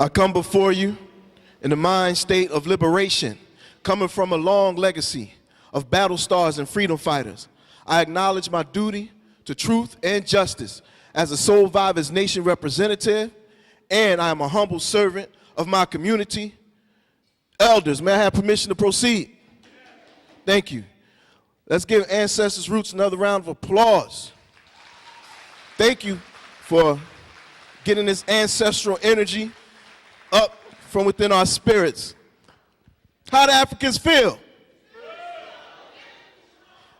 I come before you in the mind state of liberation, coming from a long legacy of battle stars and freedom fighters. I acknowledge my duty to truth and justice as a Soul Vivers Nation representative, and I am a humble servant of my community. Elders, may I have permission to proceed? Thank you. Let's give Ancestors Roots another round of applause. Thank you for getting this ancestral energy up from within our spirits. How do Africans feel?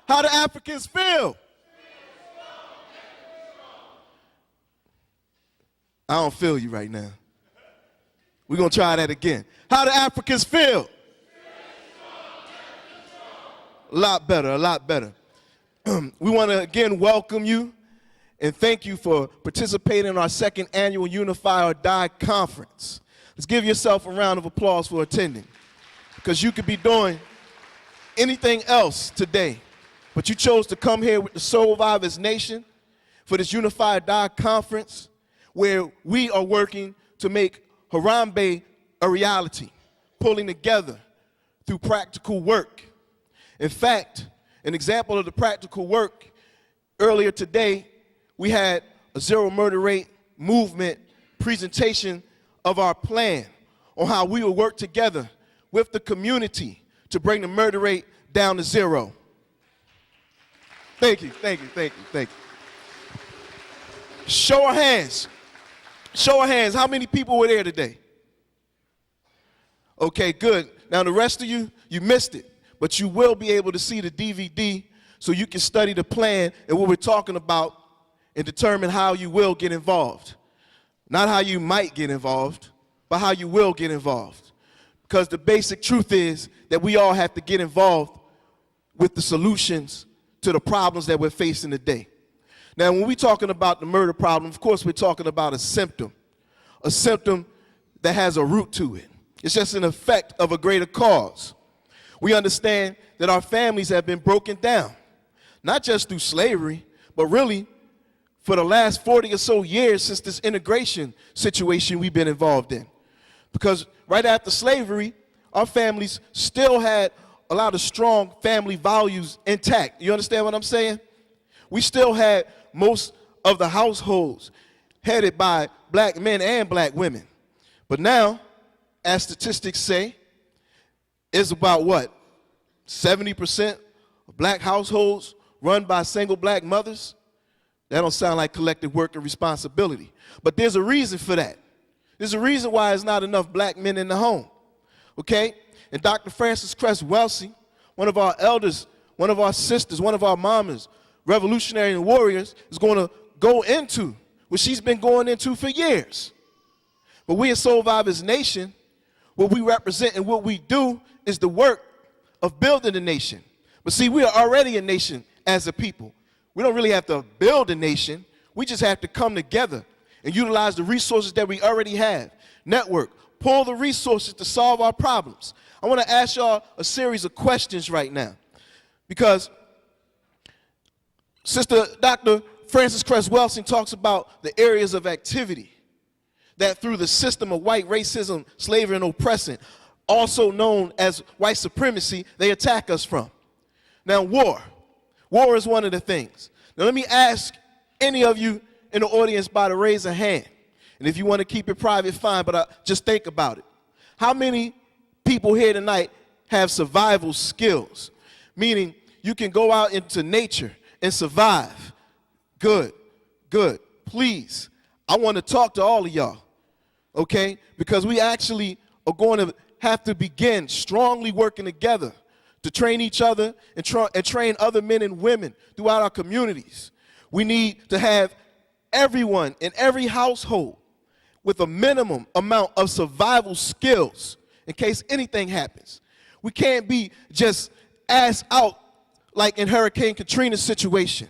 How do Africans feel? I don't feel you right now. We're going to try that again. How do Africans feel? A lot better, a lot better. We want to again welcome you and thank you for participating in our second annual Unify or Die conference. Let's give yourself a round of applause for attending, because you could be doing anything else today, but you chose to come here with the Soul Vivers Nation for this Unify or Die conference, where we are working to make Harambe a reality, pulling together through practical work. In fact, an example of the practical work, earlier today, we had a zero murder rate movement presentation of our plan on how we will work together with the community to bring the murder rate down to zero. Thank you, thank you, thank you, thank you. Show of hands. Show of hands, how many people were there today? Okay, good. Now the rest of you, you missed it, but you will be able to see the DVD so you can study the plan and what we're talking about and determine how you will get involved. Not how you might get involved, but how you will get involved. Because the basic truth is that we all have to get involved with the solutions to the problems that we're facing today. Now, when we're talking about the murder problem, of course, we're talking about a symptom that has a root to it. It's just an effect of a greater cause. We understand that our families have been broken down, not just through slavery, but really for the last 40 or so years since this integration situation we've been involved in. Because right after slavery, our families still had a lot of strong family values intact. You understand what I'm saying? We still had most of the households headed by black men and black women. But now, as statistics say, it's about what? 70% of black households run by single black mothers? That don't sound like collective work and responsibility. But there's a reason for that. There's a reason why there's not enough black men in the home, okay? And Dr. Frances Cress Welsing, one of our elders, one of our sisters, one of our mamas, revolutionary and warriors, is going to go into what she's been going into for years. But we at Soul Vivers Nation, what we represent and what we do is the work of building a nation. But see, we are already a nation as a people. We don't really have to build a nation. We just have to come together and utilize the resources that we already have. Network, pull the resources to solve our problems. I want to ask y'all a series of questions right now, because Sister Dr. Frances Cress Welsing talks about the areas of activity that through the system of white racism, slavery, and oppression, also known as white supremacy, they attack us from. Now, war. War is one of the things. Now, let me ask any of you in the audience by the raise a hand. And if you want to keep it private, fine, but just think about it. How many people here tonight have survival skills? Meaning you can go out into nature and survive. Good, good. Please, I want to talk to all of y'all, okay? Because we actually are going to have to begin strongly working together to train each other and train other men and women throughout our communities. We need to have everyone in every household with a minimum amount of survival skills in case anything happens. We can't be just ass out like in Hurricane Katrina's situation,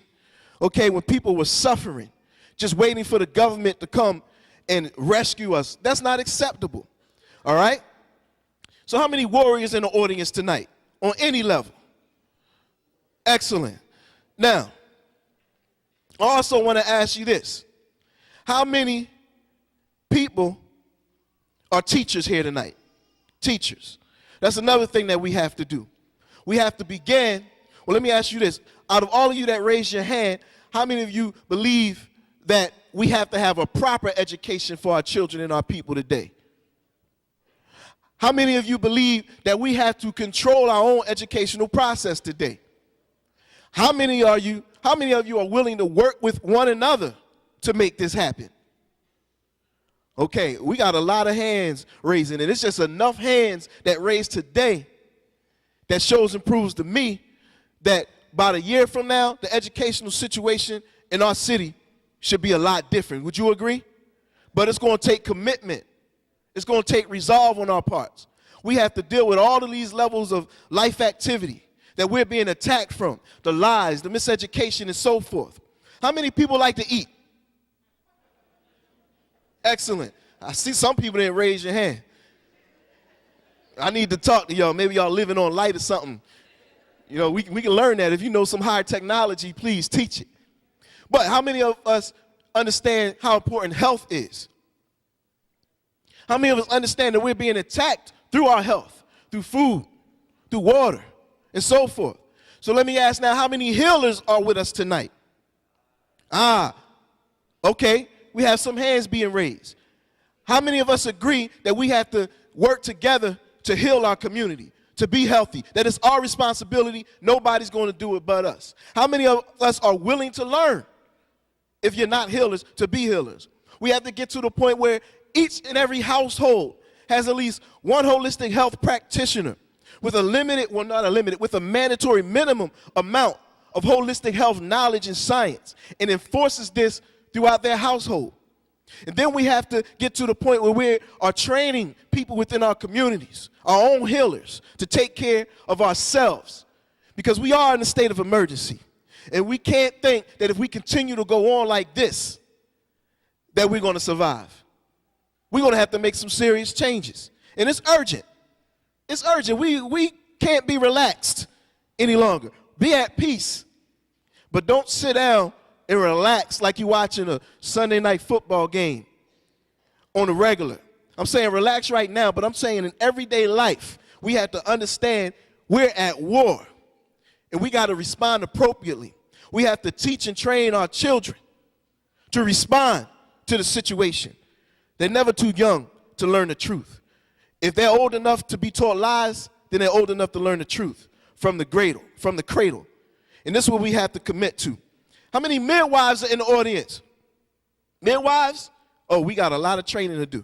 okay, when people were suffering, just waiting for the government to come and rescue us. That's not acceptable, all right? So how many warriors in the audience tonight on any level? Excellent. Now, I also want to ask you this. How many people are teachers here tonight. Teachers. That's another thing that we have to do. We have to begin. Well, let me ask you this. Out of all of you that raised your hand, how many of you believe that we have to have a proper education for our children and our people today? How many of you believe that we have to control our own educational process today? How many of you are willing to work with one another to make this happen? Okay, we got a lot of hands raising, and it's just enough hands that raised today that shows and proves to me that about a year from now, the educational situation in our city should be a lot different. Would you agree? But it's going to take commitment. It's going to take resolve on our parts. We have to deal with all of these levels of life activity that we're being attacked from, the lies, the miseducation, and so forth. How many people like to eat? Excellent. I see some people didn't raise your hand. I need to talk to y'all. Maybe y'all living on light or something. You know, we can learn that. If you know some higher technology, please teach it. But how many of us understand how important health is? How many of us understand that we're being attacked through our health, through food, through water, and so forth? So let me ask now, how many healers are with us tonight? Okay, we have some hands being raised. How many of us agree that we have to work together to heal our community, to be healthy, that it's our responsibility, nobody's going to do it but us? How many of us are willing to learn, if you're not healers, to be healers? We have to get to the point where each and every household has at least one holistic health practitioner with with a mandatory minimum amount of holistic health knowledge and science, and enforces this throughout their household. And then we have to get to the point where we are training people within our communities, our own healers, to take care of ourselves, because we are in a state of emergency. And we can't think that if we continue to go on like this, that we're going to survive. We're going to have to make some serious changes. And it's urgent. It's urgent. We can't be relaxed any longer. Be at peace. But don't sit down and relax like you're watching a Sunday night football game on the regular. I'm saying relax right now, but I'm saying in everyday life, we have to understand we're at war, and we got to respond appropriately. We have to teach and train our children to respond to the situation. They're never too young to learn the truth. If they're old enough to be taught lies, then they're old enough to learn the truth from the cradle. And this is what we have to commit to. How many midwives are in the audience? Midwives? Oh, we got a lot of training to do.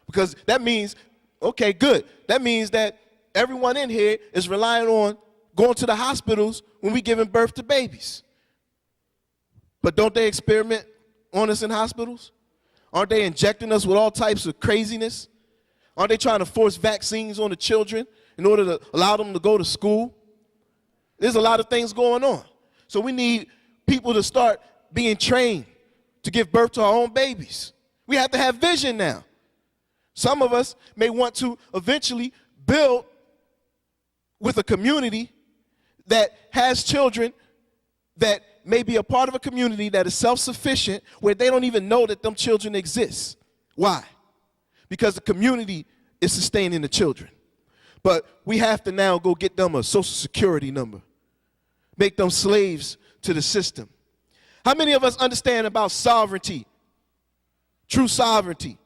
Because that means, okay, good. That means that everyone in here is relying on going to the hospitals when we're giving birth to babies. But don't they experiment on us in hospitals? Aren't they injecting us with all types of craziness? Aren't they trying to force vaccines on the children in order to allow them to go to school? There's a lot of things going on. So we need people to start being trained to give birth to our own babies. We have to have vision now. Some of us may want to eventually build with a community that has children that may be a part of a community that is self-sufficient, where they don't even know that them children exist. Why? Because the community is sustaining the children. But we have to now go get them a social security number, make them slaves to the system. How many of us understand about sovereignty, true sovereignty?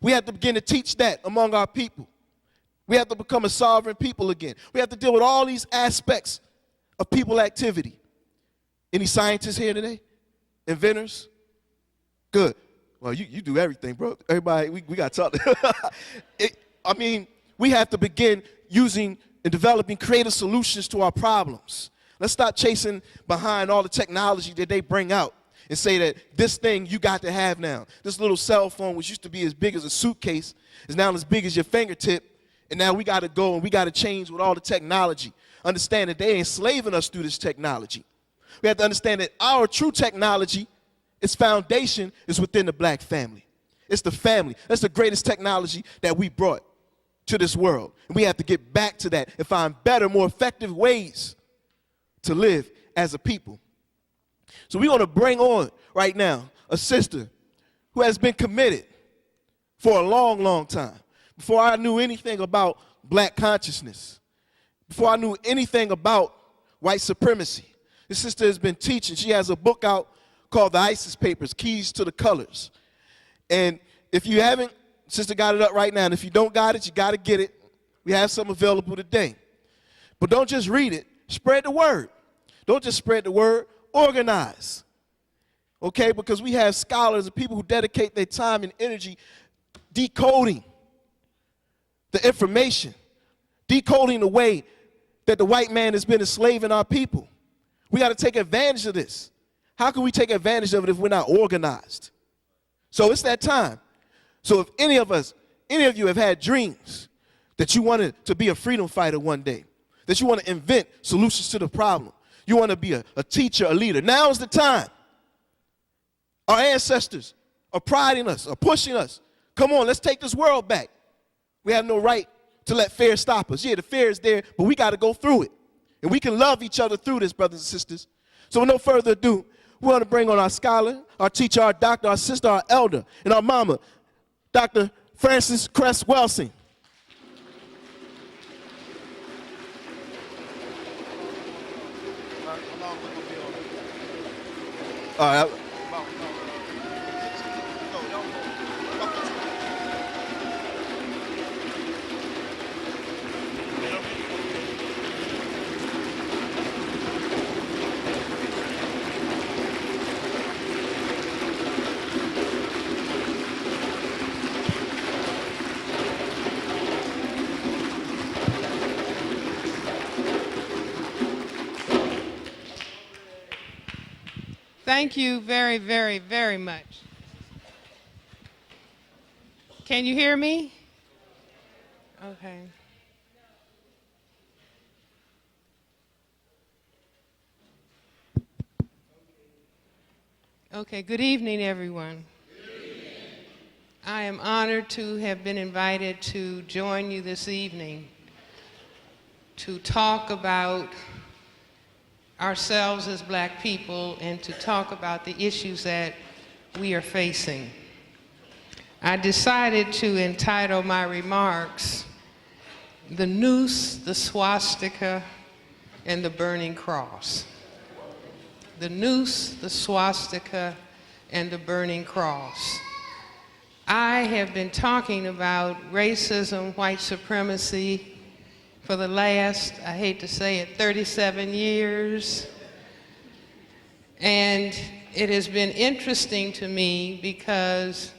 We have to begin to teach that among our people. We have to become a sovereign people again. We have to deal with all these aspects of people activity. Any scientists here today? Inventors? Good. Well, you do everything, bro. Everybody, we got to talk. We have to begin using and developing creative solutions to our problems. Let's stop chasing behind all the technology that they bring out and say that this thing you got to have now. This little cell phone, which used to be as big as a suitcase, is now as big as your fingertip. And now we got to go and we got to change with all the technology. Understand that they ain't enslaving us through this technology. We have to understand that our true technology, its foundation is within the black family. It's the family. That's the greatest technology that we brought to this world. And we have to get back to that and find better, more effective ways to live as a people. So we want to bring on right now a sister who has been committed for a long, long time. before I knew anything about black consciousness, before I knew anything about white supremacy. This sister has been teaching. She has a book out called The ISIS Papers, Keys to the Colors. And if you haven't, sister got it up right now. And if you don't got it, you got to get it. We have some available today. But don't just read it. Spread the word. Don't just spread the word. Organize. Okay? Because we have scholars and people who dedicate their time and energy decoding the information, decoding the way that the white man has been enslaving our people. We got to take advantage of this. How can we take advantage of it if we're not organized? So it's that time. So if any of you have had dreams that you wanted to be a freedom fighter one day, that you want to invent solutions to the problem, you want to be a teacher, a leader, now is the time. Our ancestors are priding us, are pushing us. Come on, let's take this world back. We have no right to let fear stop us. Yeah, the fear is there, but we got to go through it. And we can love each other through this, brothers and sisters. So with no further ado, we want to bring on our scholar, our teacher, our doctor, our sister, our elder, and our mama, Dr. Frances Cress Welsing. All right. Thank you very, very, very much. Can you hear me? Okay. Okay, good evening, everyone. Good evening. I am honored to have been invited to join you this evening to talk about ourselves as black people and to talk about the issues that we are facing. I decided to entitle my remarks, "The Noose, the Swastika, and the Burning Cross." The noose, the swastika, and the burning cross. I have been talking about racism, white supremacy, for the last, I hate to say it, 37 years. And it has been interesting to me because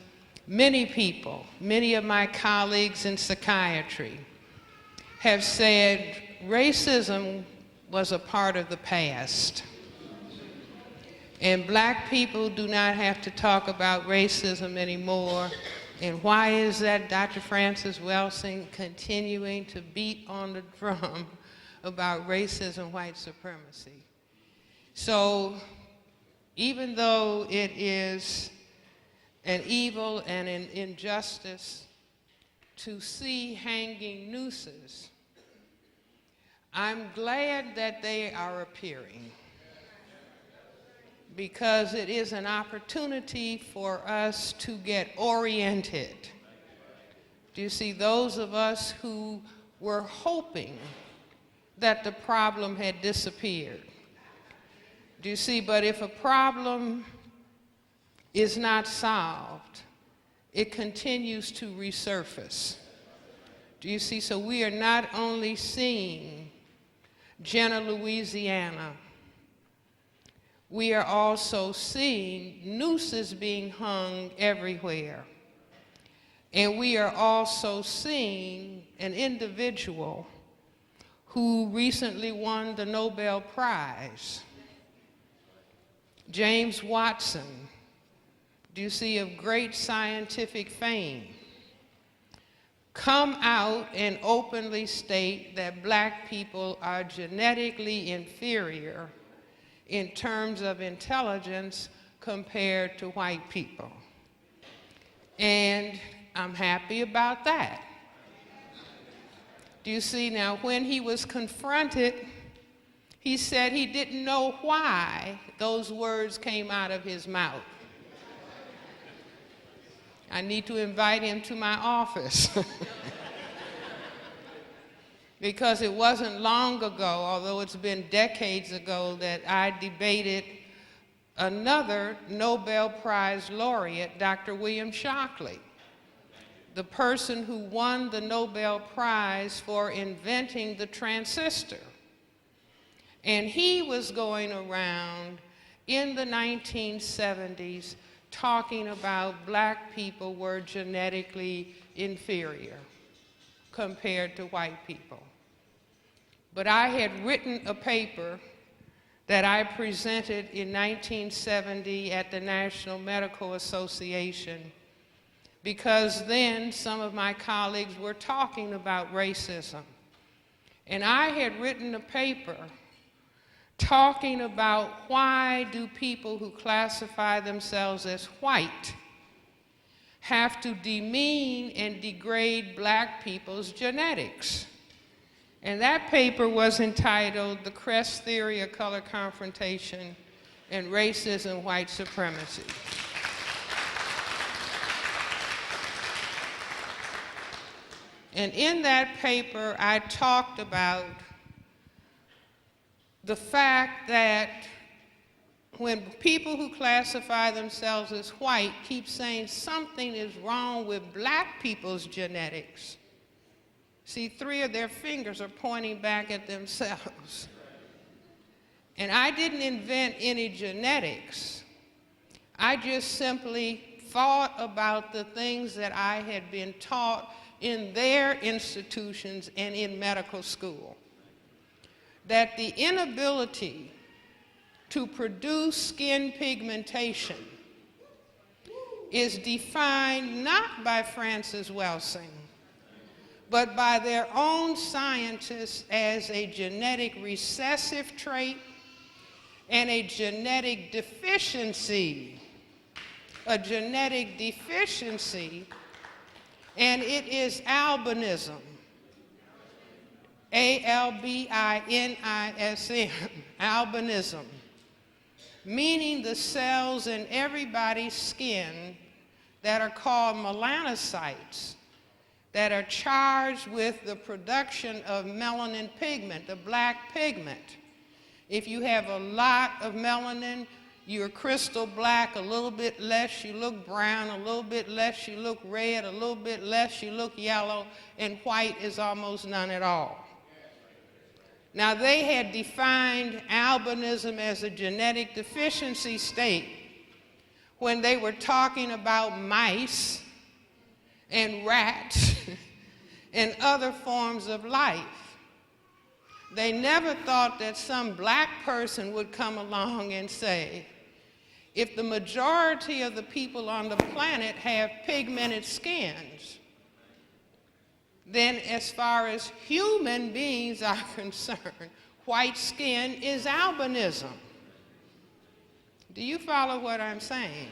many people, many of my colleagues in psychiatry have said racism was a part of the past. And black people do not have to talk about racism anymore. And why is that, Dr. Frances Welsing continuing to beat on the drum about racism, white supremacy? So even though it is an evil and an injustice to see hanging nooses, I'm glad that they are appearing, because it is an opportunity for us to get oriented. Do you see, those of us who were hoping that the problem had disappeared? Do you see, but if a problem is not solved, it continues to resurface. Do you see, so we are not only seeing Jena, Louisiana, we are also seeing nooses being hung everywhere. And we are also seeing an individual who recently won the Nobel Prize, James Watson, do you see, of great scientific fame, come out and openly state that black people are genetically inferior in terms of intelligence compared to white people. And I'm happy about that. Do you see, now when he was confronted, he said he didn't know why those words came out of his mouth. I need to invite him to my office. Because it wasn't long ago, although it's been decades ago, that I debated another Nobel Prize laureate, Dr. William Shockley, the person who won the Nobel Prize for inventing the transistor. And he was going around in the 1970s talking about black people were genetically inferior compared to white people. But I had written a paper that I presented in 1970 at the National Medical Association, because then some of my colleagues were talking about racism. And I had written a paper talking about why do people who classify themselves as white have to demean and degrade black people's genetics. And that paper was entitled The Cress Theory of Color Confrontation and Racism, White Supremacy. And in that paper, I talked about the fact that when people who classify themselves as white keep saying something is wrong with black people's genetics, see, 3 of their fingers are pointing back at themselves. And I didn't invent any genetics. I just simply thought about the things that I had been taught in their institutions and in medical school. That the inability to produce skin pigmentation is defined not by Francis Welsing, but by their own scientists as a genetic recessive trait and a genetic deficiency. A genetic deficiency, and it is albinism. A-L-B-I-N-I-S-M, albinism, meaning the cells in everybody's skin that are called melanocytes, that are charged with the production of melanin pigment, the black pigment. If you have a lot of melanin, you're crystal black. A little bit less, you look brown. A little bit less, you look red. A little bit less, you look yellow. And white is almost none at all. Now, they had defined albinism as a genetic deficiency state when they were talking about mice and rats and other forms of life. They never thought that some black person would come along and say, if the majority of the people on the planet have pigmented skins, then as far as human beings are concerned, white skin is albinism. Do you follow what I'm saying?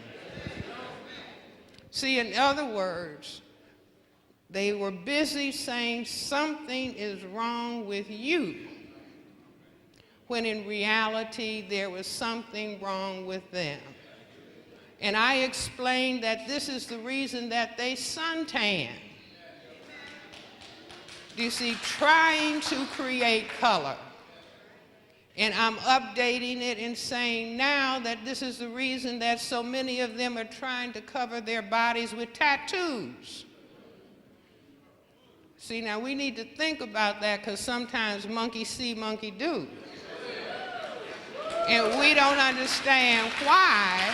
See, in other words, they were busy saying something is wrong with you, when in reality there was something wrong with them. And I explained that this is the reason that they suntan. You see, trying to create color. And I'm updating it and saying now that this is the reason that so many of them are trying to cover their bodies with tattoos. See, now we need to think about that, because sometimes monkey see, monkey do. And we don't understand why.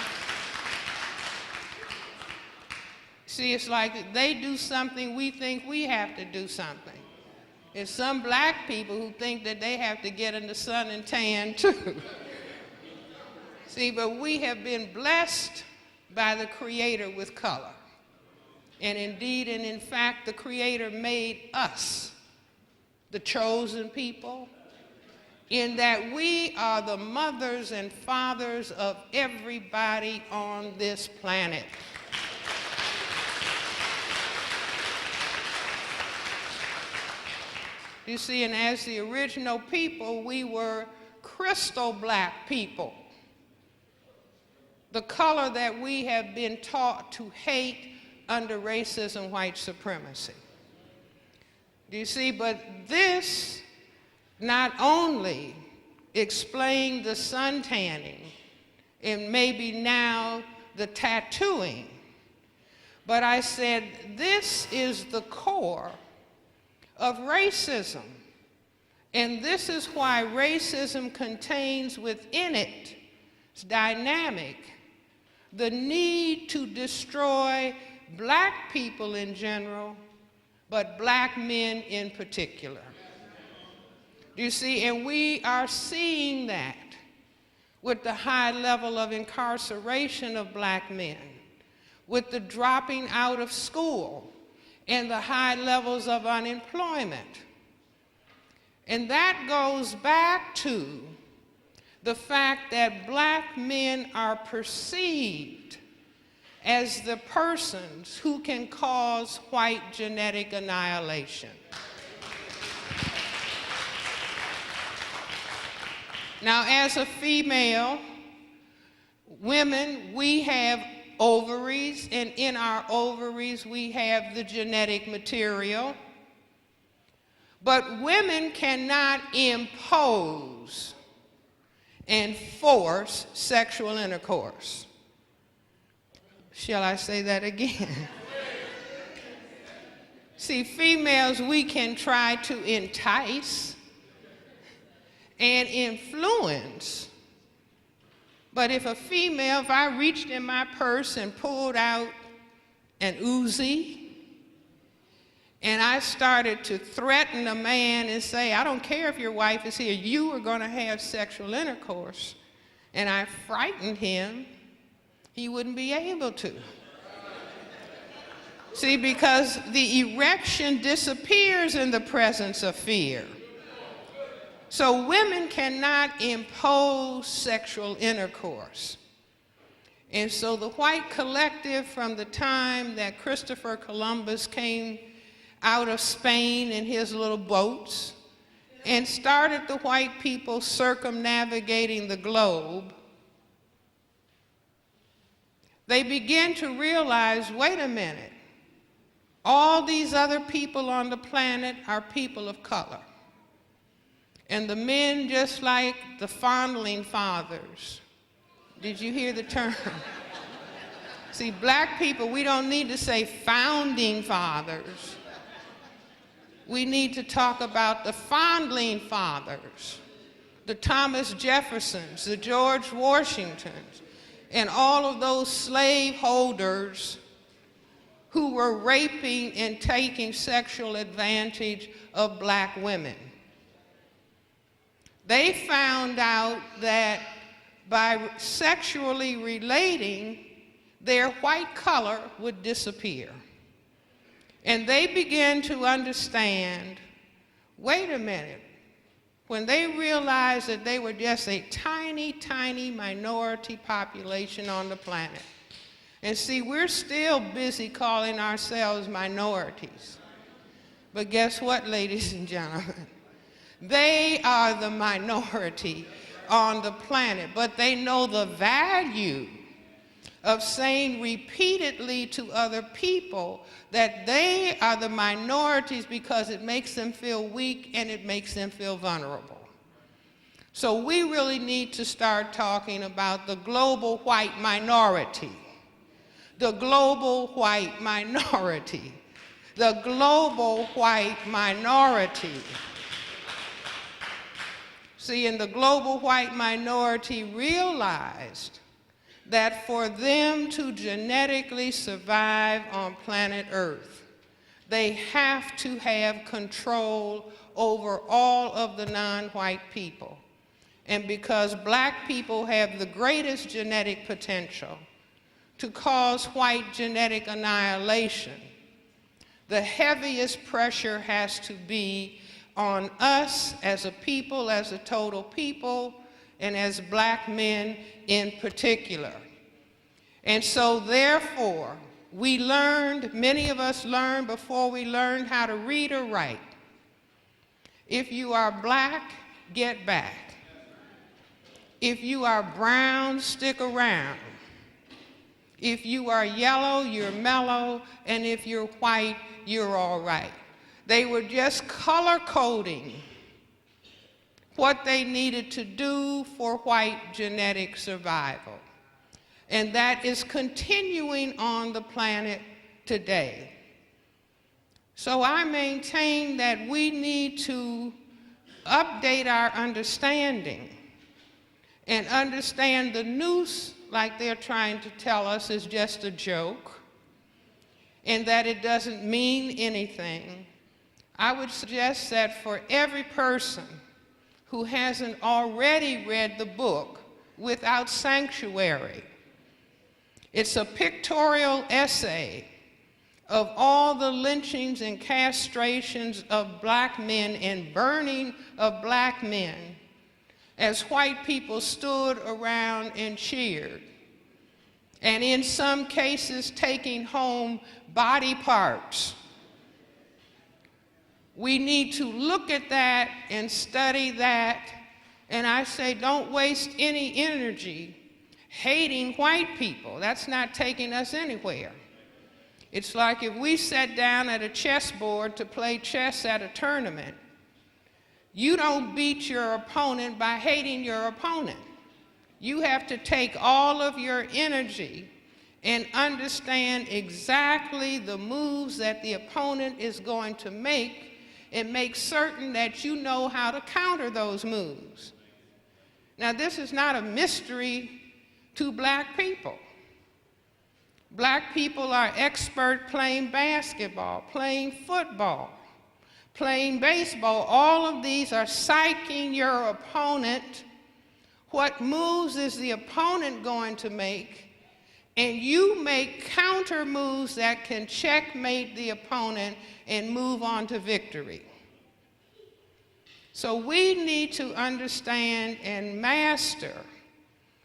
See, it's like they do something, we think we have to do something. There's some black people who think that they have to get in the sun and tan too. See, but we have been blessed by the Creator with color. And indeed, and in fact, the Creator made us the chosen people, in that we are the mothers and fathers of everybody on this planet. You see, and as the original people, we were crystal black people. The color that we have been taught to hate under racism, white supremacy. Do you see? But this not only explained the sun tanning and maybe now the tattooing, but I said this is the core of racism. And this is why racism contains within it, it's dynamic, the need to destroy black people in general, but black men in particular. You see, and we are seeing that with the high level of incarceration of black men, with the dropping out of school and the high levels of unemployment. And that goes back to the fact that black men are perceived as the persons who can cause white genetic annihilation. Now, as a female, women, we have ovaries, and in our ovaries we have the genetic material. But women cannot impose and force sexual intercourse. Shall I say that again? See, females, we can try to entice and influence. But if a female, if I reached in my purse and pulled out an Uzi, and I started to threaten a man and say, I don't care if your wife is here, you are going to have sexual intercourse, and I frightened him, he wouldn't be able to. See, because the erection disappears in the presence of fear. So women cannot impose sexual intercourse. And so the white collective, from the time that Christopher Columbus came out of Spain in his little boats and started the white people circumnavigating the globe, they began to realize, wait a minute, all these other people on the planet are people of color. And the men, just like the fondling fathers. Did you hear the term? See, black people, we don't need to say founding fathers. We need to talk about the fondling fathers, the Thomas Jeffersons, the George Washingtons, and all of those slaveholders who were raping and taking sexual advantage of black women. They found out that by sexually relating, their white color would disappear. And they began to understand, wait a minute, when they realized that they were just a tiny, tiny minority population on the planet. And see, we're still busy calling ourselves minorities. But guess what, ladies and gentlemen? They are the minority on the planet, but they know the value of saying repeatedly to other people that they are the minorities because it makes them feel weak and it makes them feel vulnerable. So we really need to start talking about the global white minority. The global white minority. The global white minority. See, and the global white minority realized that for them to genetically survive on planet Earth, they have to have control over all of the non-white people. And because black people have the greatest genetic potential to cause white genetic annihilation, the heaviest pressure has to be on us as a people, as a total people, and as black men in particular. And so therefore, we learned, many of us learned before we learned how to read or write. If you are black, get back. If you are brown, stick around. If you are yellow, you're mellow, and if you're white, you're all right. They were just color coding what they needed to do for white genetic survival. And that is continuing on the planet today. So I maintain that we need to update our understanding and understand the noose, like they're trying to tell us, is just a joke, and that it doesn't mean anything. I would suggest that for every person who hasn't already read the book Without Sanctuary, it's a pictorial essay of all the lynchings and castrations of black men and burning of black men as white people stood around and cheered, and in some cases taking home body parts. We need to look at that and study that, and I say don't waste any energy hating white people. That's not taking us anywhere. It's like if we sat down at a chessboard to play chess at a tournament, you don't beat your opponent by hating your opponent. You have to take all of your energy and understand exactly the moves that the opponent is going to make and make certain that you know how to counter those moves. Now, this is not a mystery to black people. Black people are expert playing basketball, playing football, playing baseball. All of these are psyching your opponent. What moves is the opponent going to make? And you make counter moves that can checkmate the opponent and move on to victory. So we need to understand and master,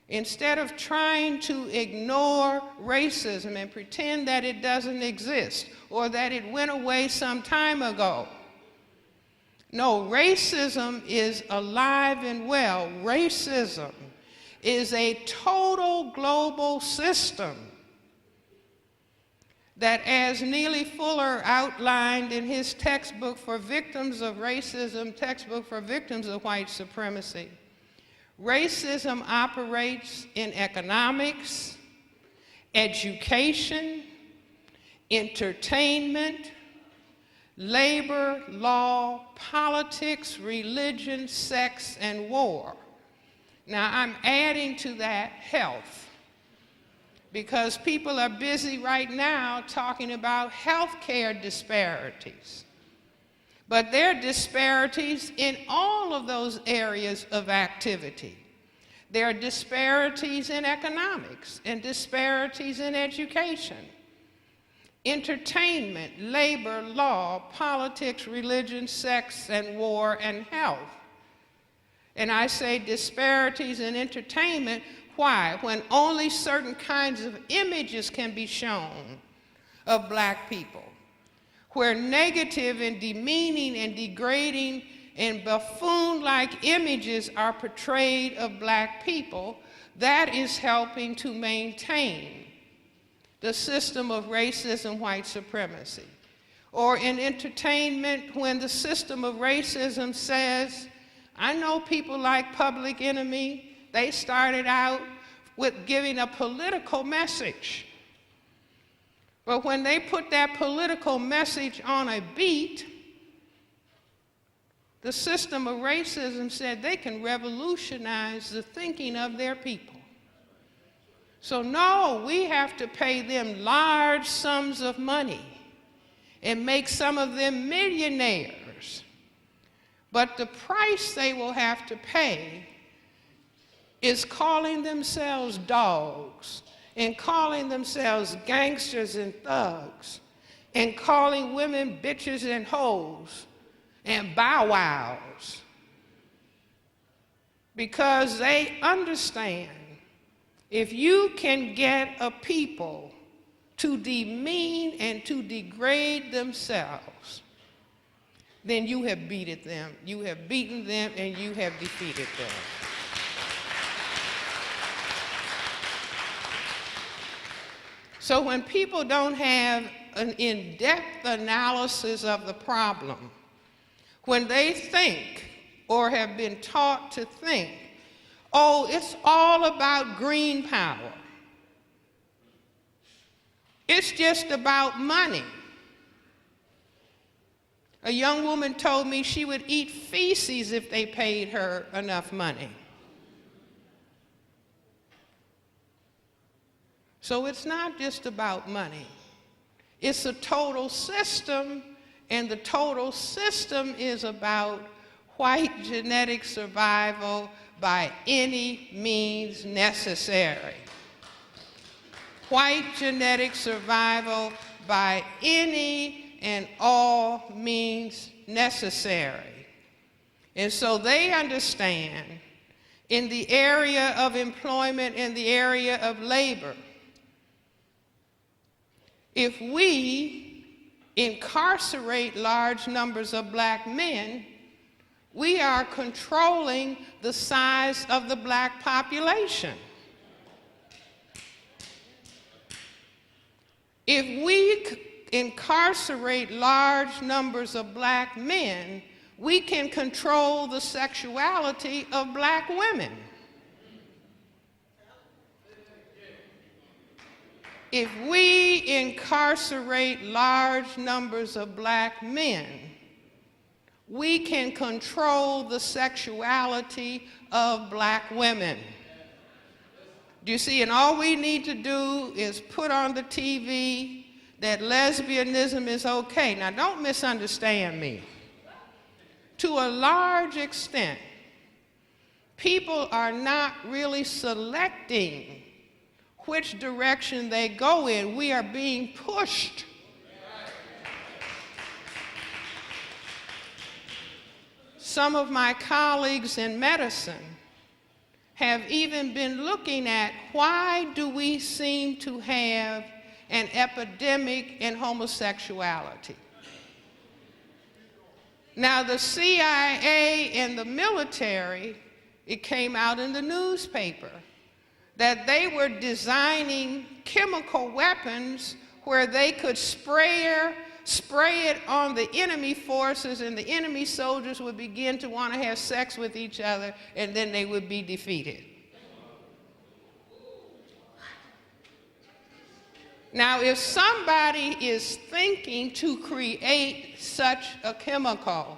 instead of trying to ignore racism and pretend that it doesn't exist or that it went away some time ago. No, racism is alive and well. Racism is a total global system that, as Neely Fuller outlined in his textbook for victims of racism, textbook for victims of white supremacy, racism operates in economics, education, entertainment, labor, law, politics, religion, sex, and war. Now, I'm adding to that health, because people are busy right now talking about healthcare disparities. But there are disparities in all of those areas of activity. There are disparities in economics and disparities in education, entertainment, labor, law, politics, religion, sex, and war, and health. And I say disparities in entertainment. Why? When only certain kinds of images can be shown of black people, where negative and demeaning and degrading and buffoon-like images are portrayed of black people, that is helping to maintain the system of racism, white supremacy. Or in entertainment, when the system of racism says, I know people like Public Enemy, they started out with giving a political message. But when they put that political message on a beat, the system of racism said they can revolutionize the thinking of their people. So no, we have to pay them large sums of money and make some of them millionaires. But the price they will have to pay is calling themselves dogs and calling themselves gangsters and thugs and calling women bitches and hoes and bow wows, because they understand if you can get a people to demean and to degrade themselves, then you have beaten them. You have beaten them and you have defeated them. So when people don't have an in-depth analysis of the problem, when they think or have been taught to think, oh, it's all about green power. It's just about money. A young woman told me she would eat feces if they paid her enough money. So it's not just about money. It's a total system, and the total system is about white genetic survival by any means necessary. White genetic survival by any and all means necessary. And so they understand in the area of employment, in the area of labor, if we incarcerate large numbers of black men, we are controlling the size of the black population. If we incarcerate large numbers of black men, we can control the sexuality of black women. If we incarcerate large numbers of black men, we can control the sexuality of black women. Do you see? And all we need to do is put on the TV that lesbianism is okay. Now, don't misunderstand me. To a large extent, people are not really selecting which direction they go in. We are being pushed. Some of my colleagues in medicine have even been looking at why do we seem to have an epidemic in homosexuality. Now, the CIA and the military, it came out in the newspaper that they were designing chemical weapons where they could spray it on the enemy forces, and the enemy soldiers would begin to want to have sex with each other, and then they would be defeated. Now, if somebody is thinking to create such a chemical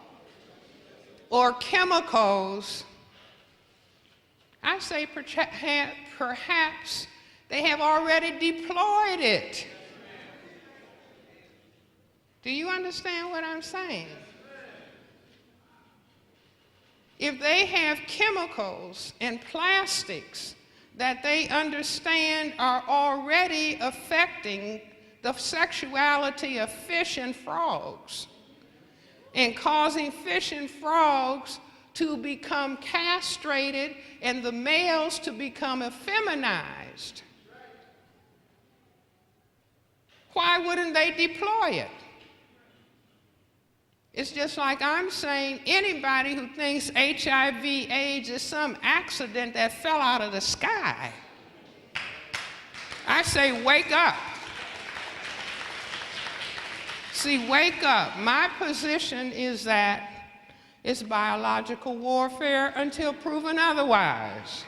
or chemicals, I say perhaps they have already deployed it. Do you understand what I'm saying? If they have chemicals and plastics that they understand are already affecting the sexuality of fish and frogs and causing fish and frogs to become castrated and the males to become effeminized, why wouldn't they deploy it? It's just like I'm saying anybody who thinks HIV/AIDS is some accident that fell out of the sky, I say wake up. See, wake up. My position is that it's biological warfare until proven otherwise.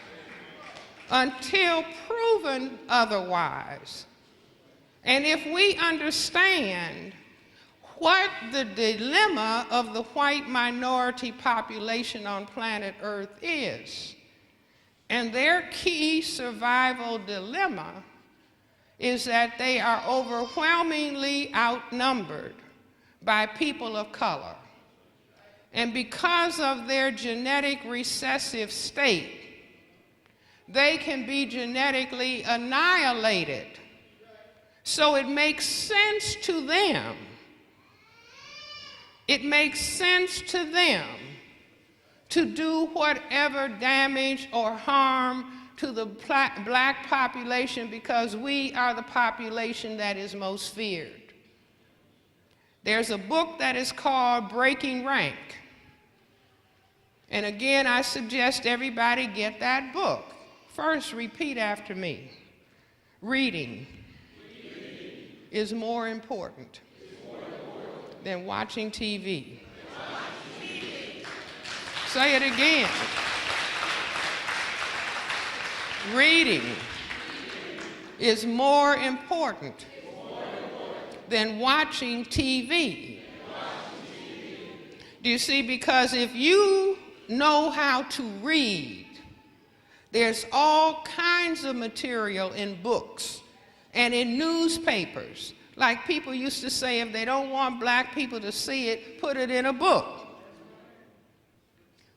Until proven otherwise. And if we understand what the dilemma of the white minority population on planet Earth is, and their key survival dilemma is that they are overwhelmingly outnumbered by people of color. And because of their genetic recessive state, they can be genetically annihilated. So it makes sense to them. It makes sense to them to do whatever damage or harm to the black population because we are the population that is most feared. There's a book that is called Breaking Rank. And again, I suggest everybody get that book. First, repeat after me. Reading. is more important than watching TV. Say it again. Reading is more important than watching TV. Do you see? Because if you know how to read, there's all kinds of material in books and in newspapers. Like people used to say, if they don't want black people to see it, put it in a book.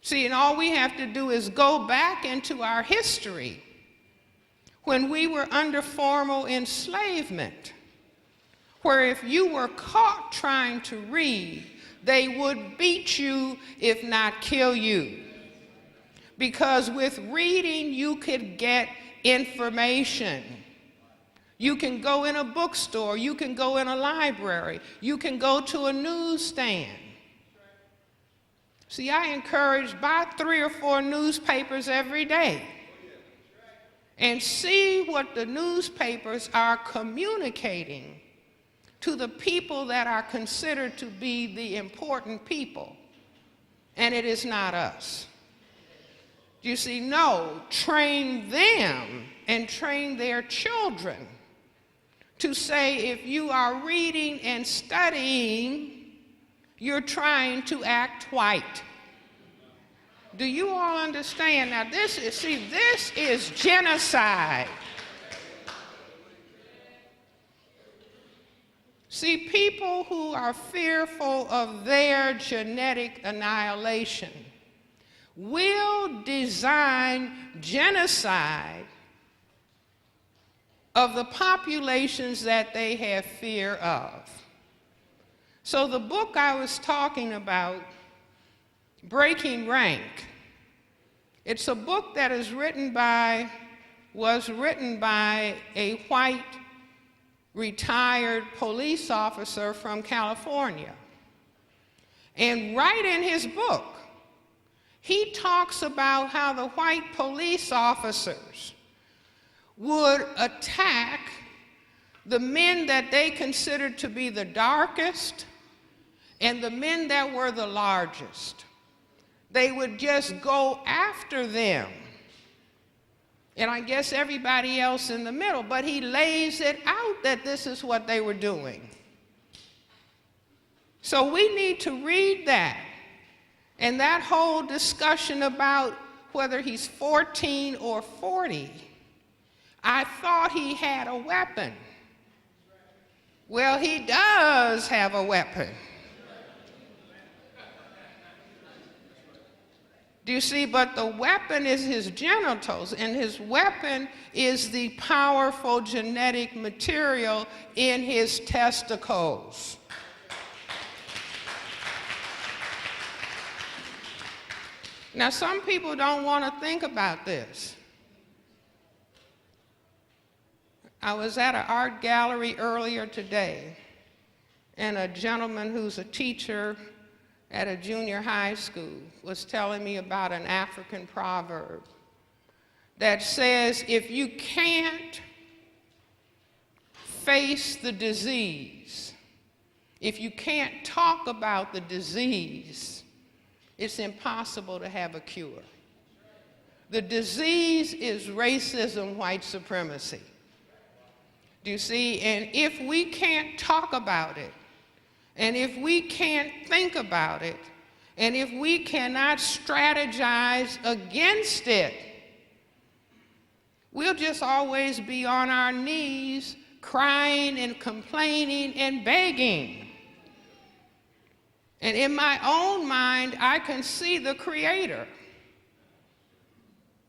See, and all we have to do is go back into our history when we were under formal enslavement, where if you were caught trying to read, they would beat you, if not kill you. Because with reading, you could get information. You can go in a bookstore, you can go in a library, you can go to a newsstand. See, I encourage buy 3 or 4 newspapers every day and see what the newspapers are communicating to the people that are considered to be the important people, and it is not us. You see, no, train them and train their children to say if you are reading and studying, you're trying to act white. Do you all understand? Now this is genocide. See, people who are fearful of their genetic annihilation will design genocide of the populations that they have fear of. So the book I was talking about, Breaking Rank, it's a book that was written by a white retired police officer from California. And right in his book, he talks about how the white police officers would attack the men that they considered to be the darkest and the men that were the largest. They would just go after them. And I guess everybody else in the middle, but he lays it out that this is what they were doing. So we need to read that. And that whole discussion about whether he's 14 or 40, I thought he had a weapon. Well, he does have a weapon. Do you see? But the weapon is his genitals, and his weapon is the powerful genetic material in his testicles. Now, some people don't want to think about this. I was at an art gallery earlier today, and a gentleman who's a teacher at a junior high school was telling me about an African proverb that says, if you can't face the disease, if you can't talk about the disease, it's impossible to have a cure. The disease is racism, white supremacy. Do you see? And if we can't talk about it, and if we can't think about it, and if we cannot strategize against it, we'll just always be on our knees crying and complaining and begging. And in my own mind, I can see the Creator,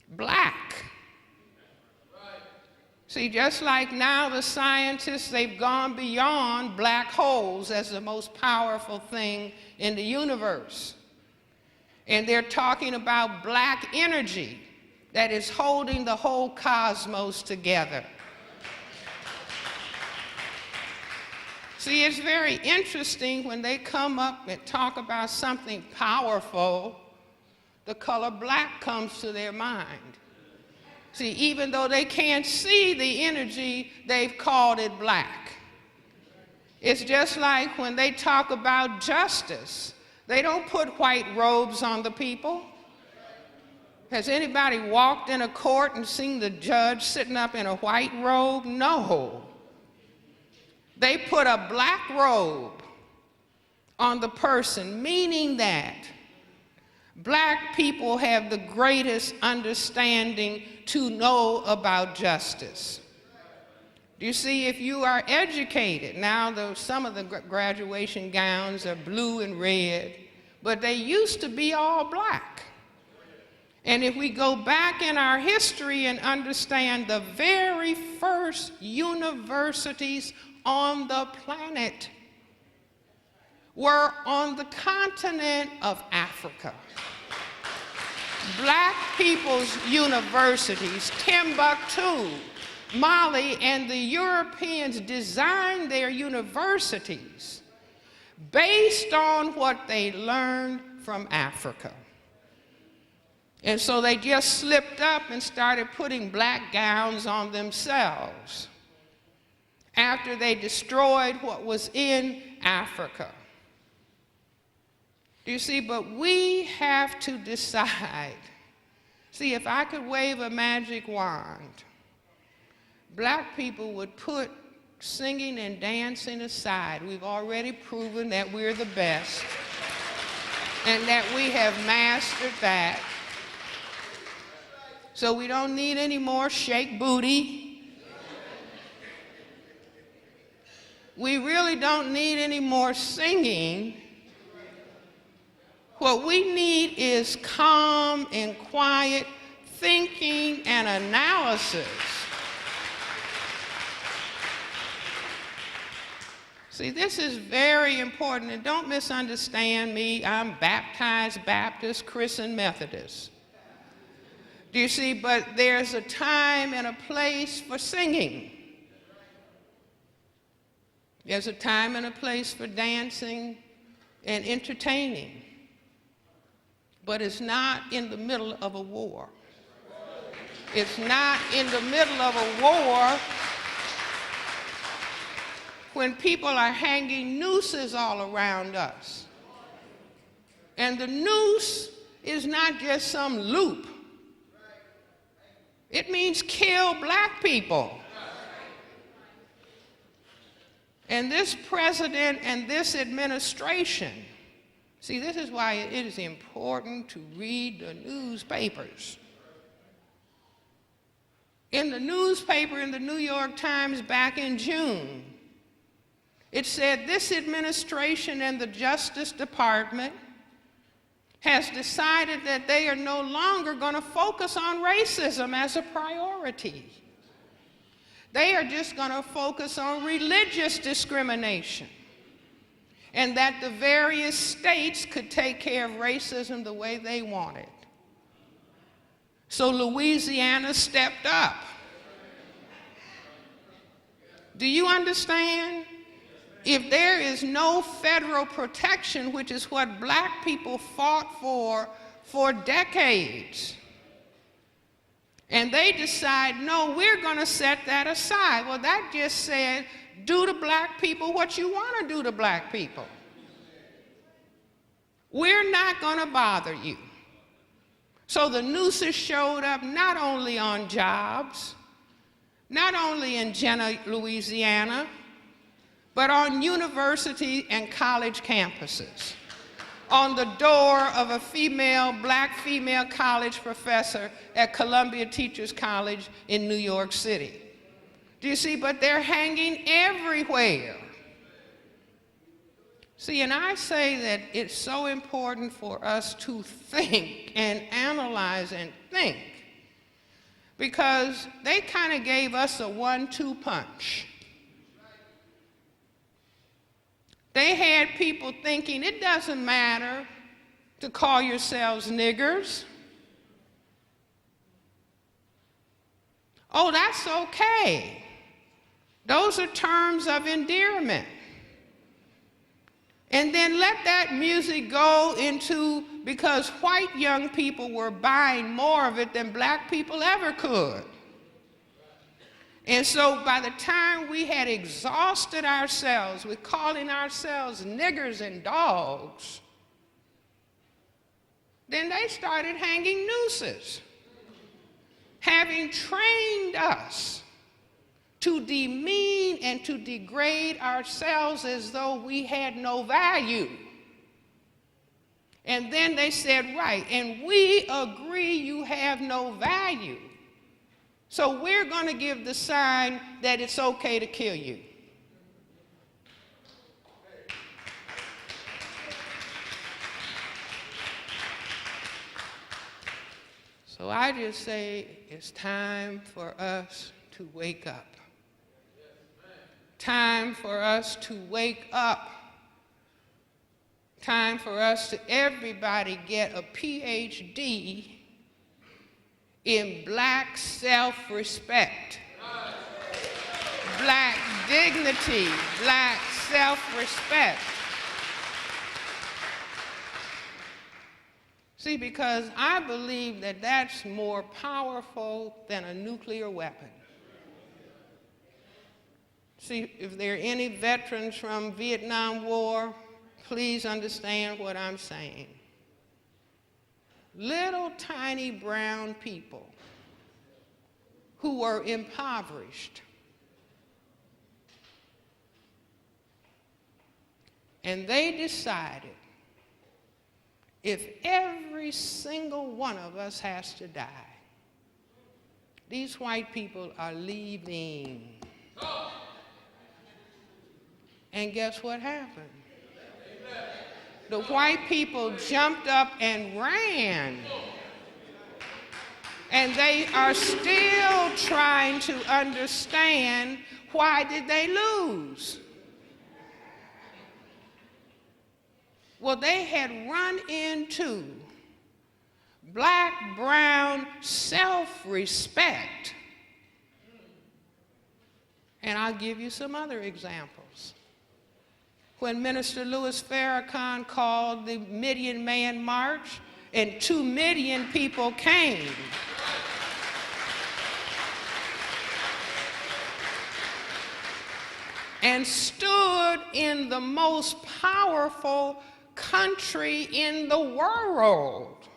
black. See, just like now the scientists, they've gone beyond black holes as the most powerful thing in the universe. And they're talking about black energy that is holding the whole cosmos together. See, it's very interesting when they come up and talk about something powerful, the color black comes to their mind. See, even though they can't see the energy, they've called it black. It's just like when they talk about justice, they don't put white robes on the people. Has anybody walked in a court and seen the judge sitting up in a white robe? No. They put a black robe on the person, meaning that black people have the greatest understanding to know about justice. Do you see, if you are educated, now some of the graduation gowns are blue and red, but they used to be all black. And if we go back in our history and understand the very first universities on the planet were on the continent of Africa. Black people's universities, Timbuktu, Mali, and the Europeans designed their universities based on what they learned from Africa. And so they just slipped up and started putting black gowns on themselves after they destroyed what was in Africa. You see, but we have to decide. See, if I could wave a magic wand, black people would put singing and dancing aside. We've already proven that we're the best and that we have mastered that. So we don't need any more shake booty. We really don't need any more singing. What we need is calm and quiet thinking and analysis. See, this is very important, and don't misunderstand me. I'm baptized Baptist, Christian, Methodist. Do you see? But there's a time and a place for singing. There's a time and a place for dancing and entertaining. But it's not in the middle of a war. It's not in the middle of a war when people are hanging nooses all around us. And the noose is not just some loop. It means kill black people. And this president and this administration, see, this is why it is important to read the newspapers. In the newspaper, in the New York Times back in June, it said this administration and the Justice Department has decided that they are no longer going to focus on racism as a priority. They are just going to focus on religious discrimination, and that the various states could take care of racism the way they wanted. So Louisiana stepped up. Do you understand? If there is no federal protection, which is what black people fought for decades, and they decide, no, we're going to set that aside. Well, that just said, do to black people what you want to do to black people. We're not going to bother you. So the nooses showed up not only on jobs, not only in Jena, Louisiana, but on university and college campuses, on the door of a black female college professor at Columbia Teachers College in New York City. Do you see? But they're hanging everywhere. See, and I say that it's so important for us to think and analyze and think, because they kind of gave us a 1-2 punch. They had people thinking it doesn't matter to call yourselves niggers. Oh, that's okay. Those are terms of endearment. And then let that music go into, because white young people were buying more of it than black people ever could. And so by the time we had exhausted ourselves with calling ourselves niggers and dogs, then they started hanging nooses, having trained us to demean and to degrade ourselves as though we had no value. And then they said, right, and we agree you have no value. So we're going to give the sign that it's okay to kill you. So I just say it's time for us to wake up. Time for us to wake up. Time for us to everybody get a PhD in black self-respect, black dignity, black self-respect. See, because I believe that that's more powerful than a nuclear weapon. See, if there are any veterans from Vietnam War, please understand what I'm saying. Little tiny brown people who were impoverished, and they decided if every single one of us has to die, these white people are leaving. And guess what happened? The white people jumped up and ran. And they are still trying to understand, why did they lose? Well, they had run into black-brown self-respect. And I'll give you some other examples. When Minister Louis Farrakhan called the Million Man March, and 2 million people came. And stood in the most powerful country in the world.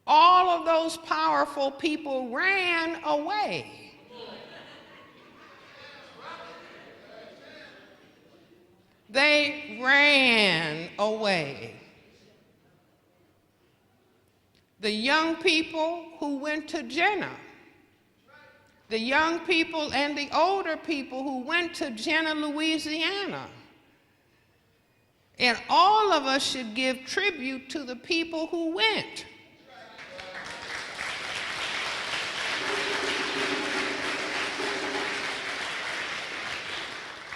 All of those powerful people ran away. They ran away. The young people who went to Jena, the young people and the older people who went to Jena, Louisiana. And all of us should give tribute to the people who went.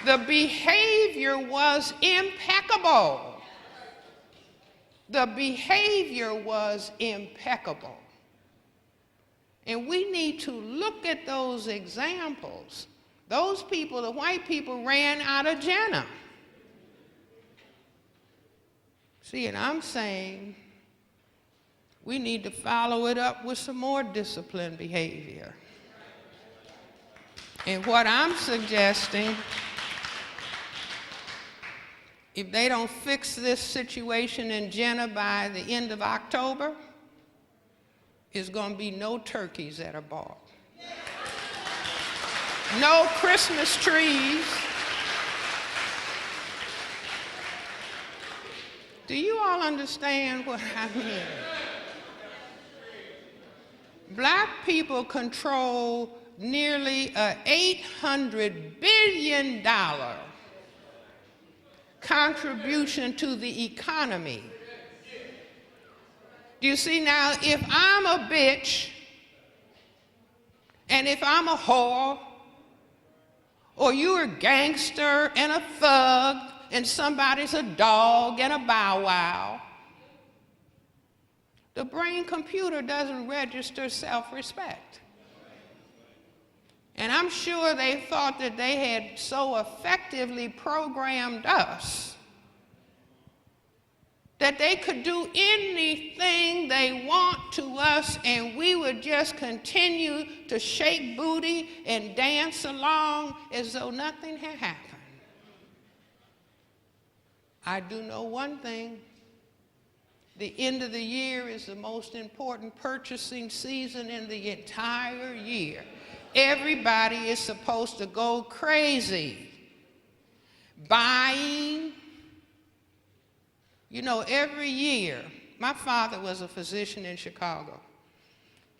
The behavior was impeccable. The behavior was impeccable. And we need to look at those examples. Those people, the white people, ran out of Jena. See, and I'm saying we need to follow it up with some more disciplined behavior. And what I'm suggesting, if they don't fix this situation in Jena by the end of October, there's going to be no turkeys that are bought. No Christmas trees. Do you all understand what I mean? Black people control nearly an $800 billion contribution to the economy. Do you see now, if I'm a bitch, and if I'm a whore, or you're a gangster and a thug, and somebody's a dog and a bow wow, the brain computer doesn't register self-respect. And I'm sure they thought that they had so effectively programmed us that they could do anything they want to us and we would just continue to shake booty and dance along as though nothing had happened. I do know one thing. The end of the year is the most important purchasing season in the entire year. Everybody is supposed to go crazy buying. You know, every year, my father was a physician in Chicago,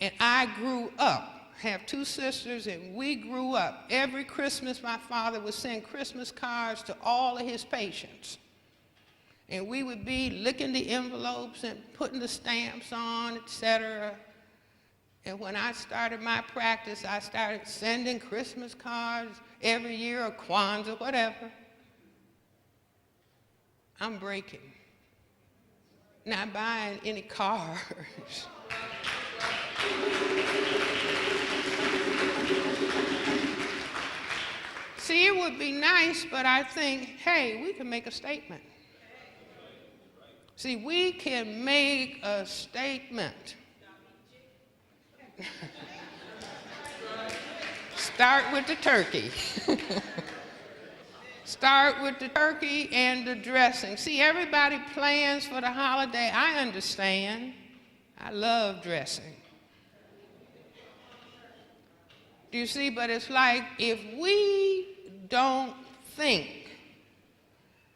and I grew up, have two sisters, and we grew up. Every Christmas, my father would send Christmas cards to all of his patients, and we would be licking the envelopes and putting the stamps on, etc. And when I started my practice, I started sending Christmas cards every year, or Kwanzaa, whatever. I'm breaking. Not buying any cars. See, it would be nice, but I think, hey, we can make a statement. See, we can make a statement. Start with the turkey. Start with the turkey and the dressing. See, everybody plans for the holiday. I understand. I love dressing. Do you see? But it's like if we don't think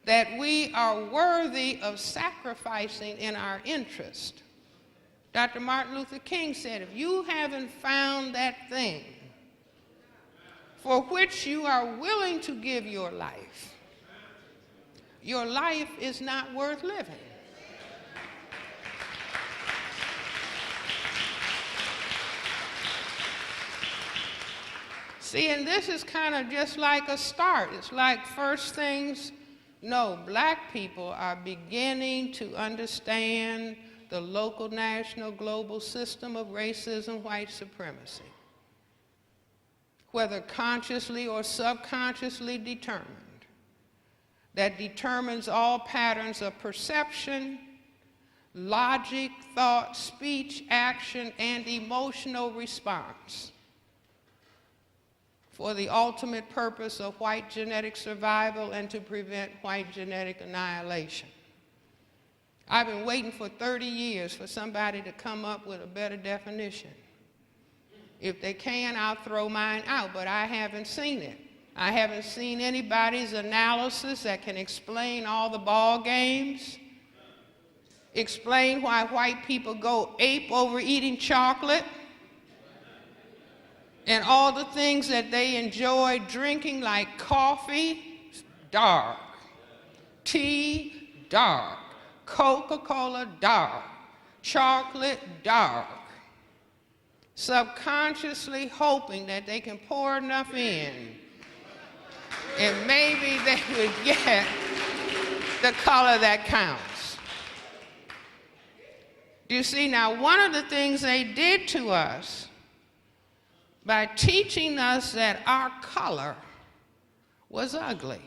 that we are worthy of sacrificing in our interest. Dr. Martin Luther King said, if you haven't found that thing for which you are willing to give your life is not worth living. See, and this is kind of just like a start. It's like first things, no, black people are beginning to understand the local, national, global system of racism, white supremacy, whether consciously or subconsciously determined, that determines all patterns of perception, logic, thought, speech, action, and emotional response for the ultimate purpose of white genetic survival and to prevent white genetic annihilation. I've been waiting for 30 years for somebody to come up with a better definition. If they can, I'll throw mine out, but I haven't seen it. I haven't seen anybody's analysis that can explain all the ball games, explain why white people go ape over eating chocolate, and all the things that they enjoy drinking, like coffee, dark, tea, dark, Coca-Cola, dark, chocolate, dark, subconsciously hoping that they can pour enough in and maybe they would get the color that counts. Do you see? Now, one of the things they did to us by teaching us that our color was ugly.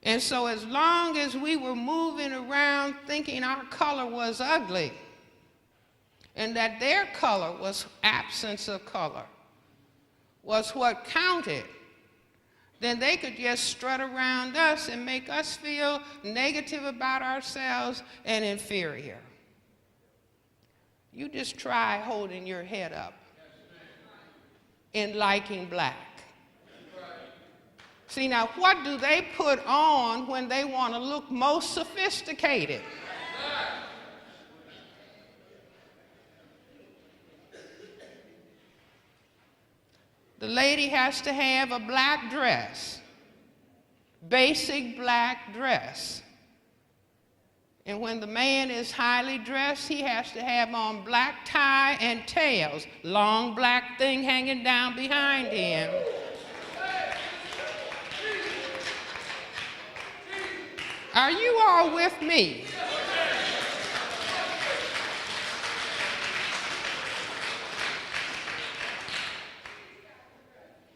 And so as long as we were moving around thinking our color was ugly and that their color was absence of color was what counted, then they could just strut around us and make us feel negative about ourselves and inferior. You just try holding your head up in liking black. See, now what do they put on when they want to look most sophisticated? The lady has to have a black dress, basic black dress. And when the man is highly dressed, he has to have on black tie and tails, long black thing hanging down behind him. Are you all with me?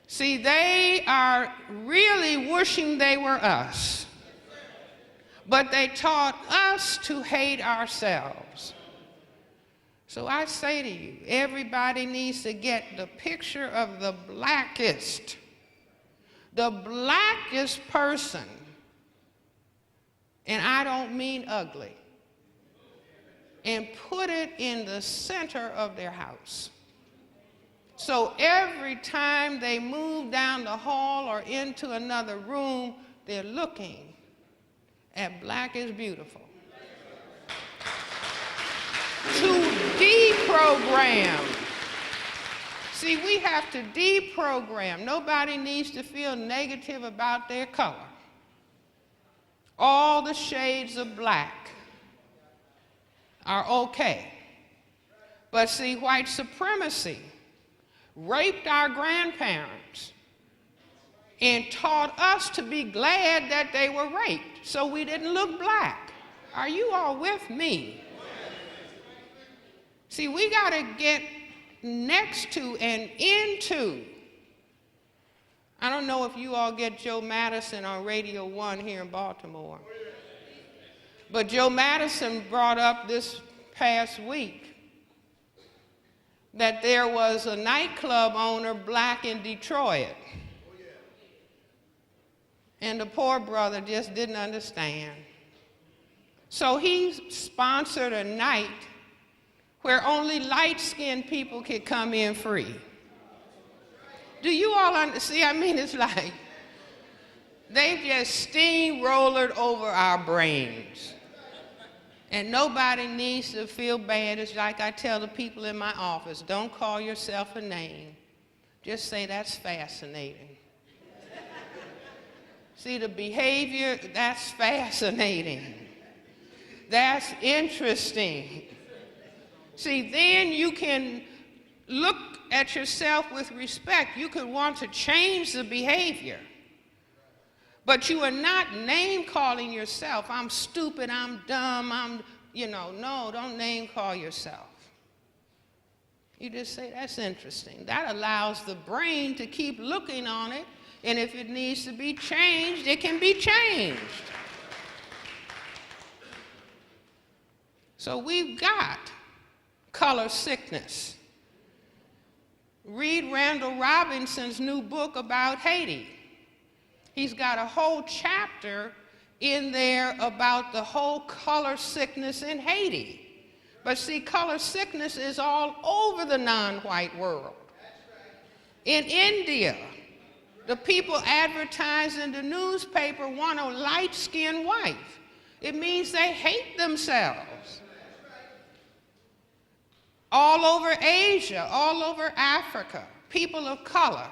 See, they are really wishing they were us. but they taught us to hate ourselves. So I say to you, everybody needs to get the picture of the blackest person, and I don't mean ugly, and put it in the center of their house. So every time they move down the hall or into another room, they're looking at Black is Beautiful. To deprogram. See, we have to deprogram. Nobody needs to feel negative about their color. All the shades of black are okay. But see, white supremacy raped our grandparents and taught us to be glad that they were raped, so we didn't look black. Are you all with me? See, we got to get next to and into. I don't know if you all get Joe Madison on Radio 1 here in Baltimore. But Joe Madison brought up this past week that there was a nightclub owner black in Detroit. And the poor brother just didn't understand. So he sponsored a night where only light-skinned people could come in free. Do you all see? I mean, it's like they just steamrolled over our brains. And nobody needs to feel bad. It's like I tell the people in my office, don't call yourself a name. Just say, that's fascinating. See, the behavior, that's fascinating. That's interesting. See, then you can look at yourself with respect. You could want to change the behavior. But you are not name-calling yourself. I'm stupid, I'm dumb, no, don't name-call yourself. You just say, that's interesting. That allows the brain to keep looking on it, and if it needs to be changed, it can be changed. So we've got color sickness. Read Randall Robinson's new book about Haiti. He's got a whole chapter in there about the whole color sickness in Haiti. But see, color sickness is all over the non-white world. In India, the people advertise in the newspaper want a light-skinned wife. It means they hate themselves. All over Asia, all over Africa, people of color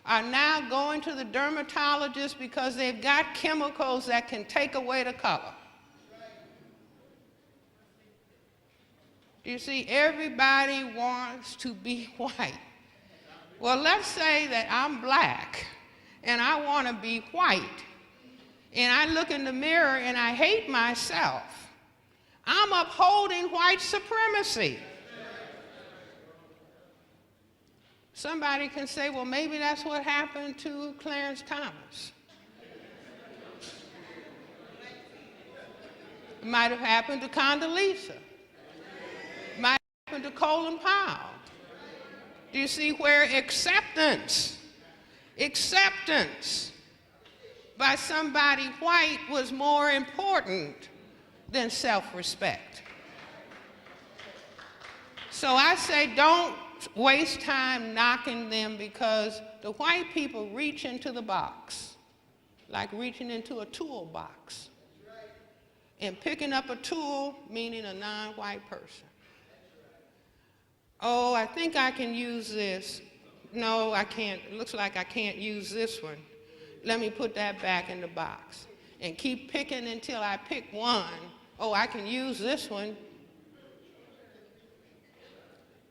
are now going to the dermatologist because they've got chemicals that can take away the color. Do you see? Everybody wants to be white. Well, let's say that I'm black and I want to be white, and I look in the mirror and I hate myself. I'm upholding white supremacy. Somebody can say, well, maybe that's what happened to Clarence Thomas. It might have happened to Condoleezza. It might have happened to Colin Powell. Do you see where acceptance by somebody white was more important than self-respect? So I say, don't waste time knocking them, because the white people reach into the box, like reaching into a toolbox. And picking up a tool, meaning a non-white person. Oh, I think I can use this. No, I can't. It looks like I can't use this one. Let me put that back in the box. And keep picking until I pick one. Oh, I can use this one.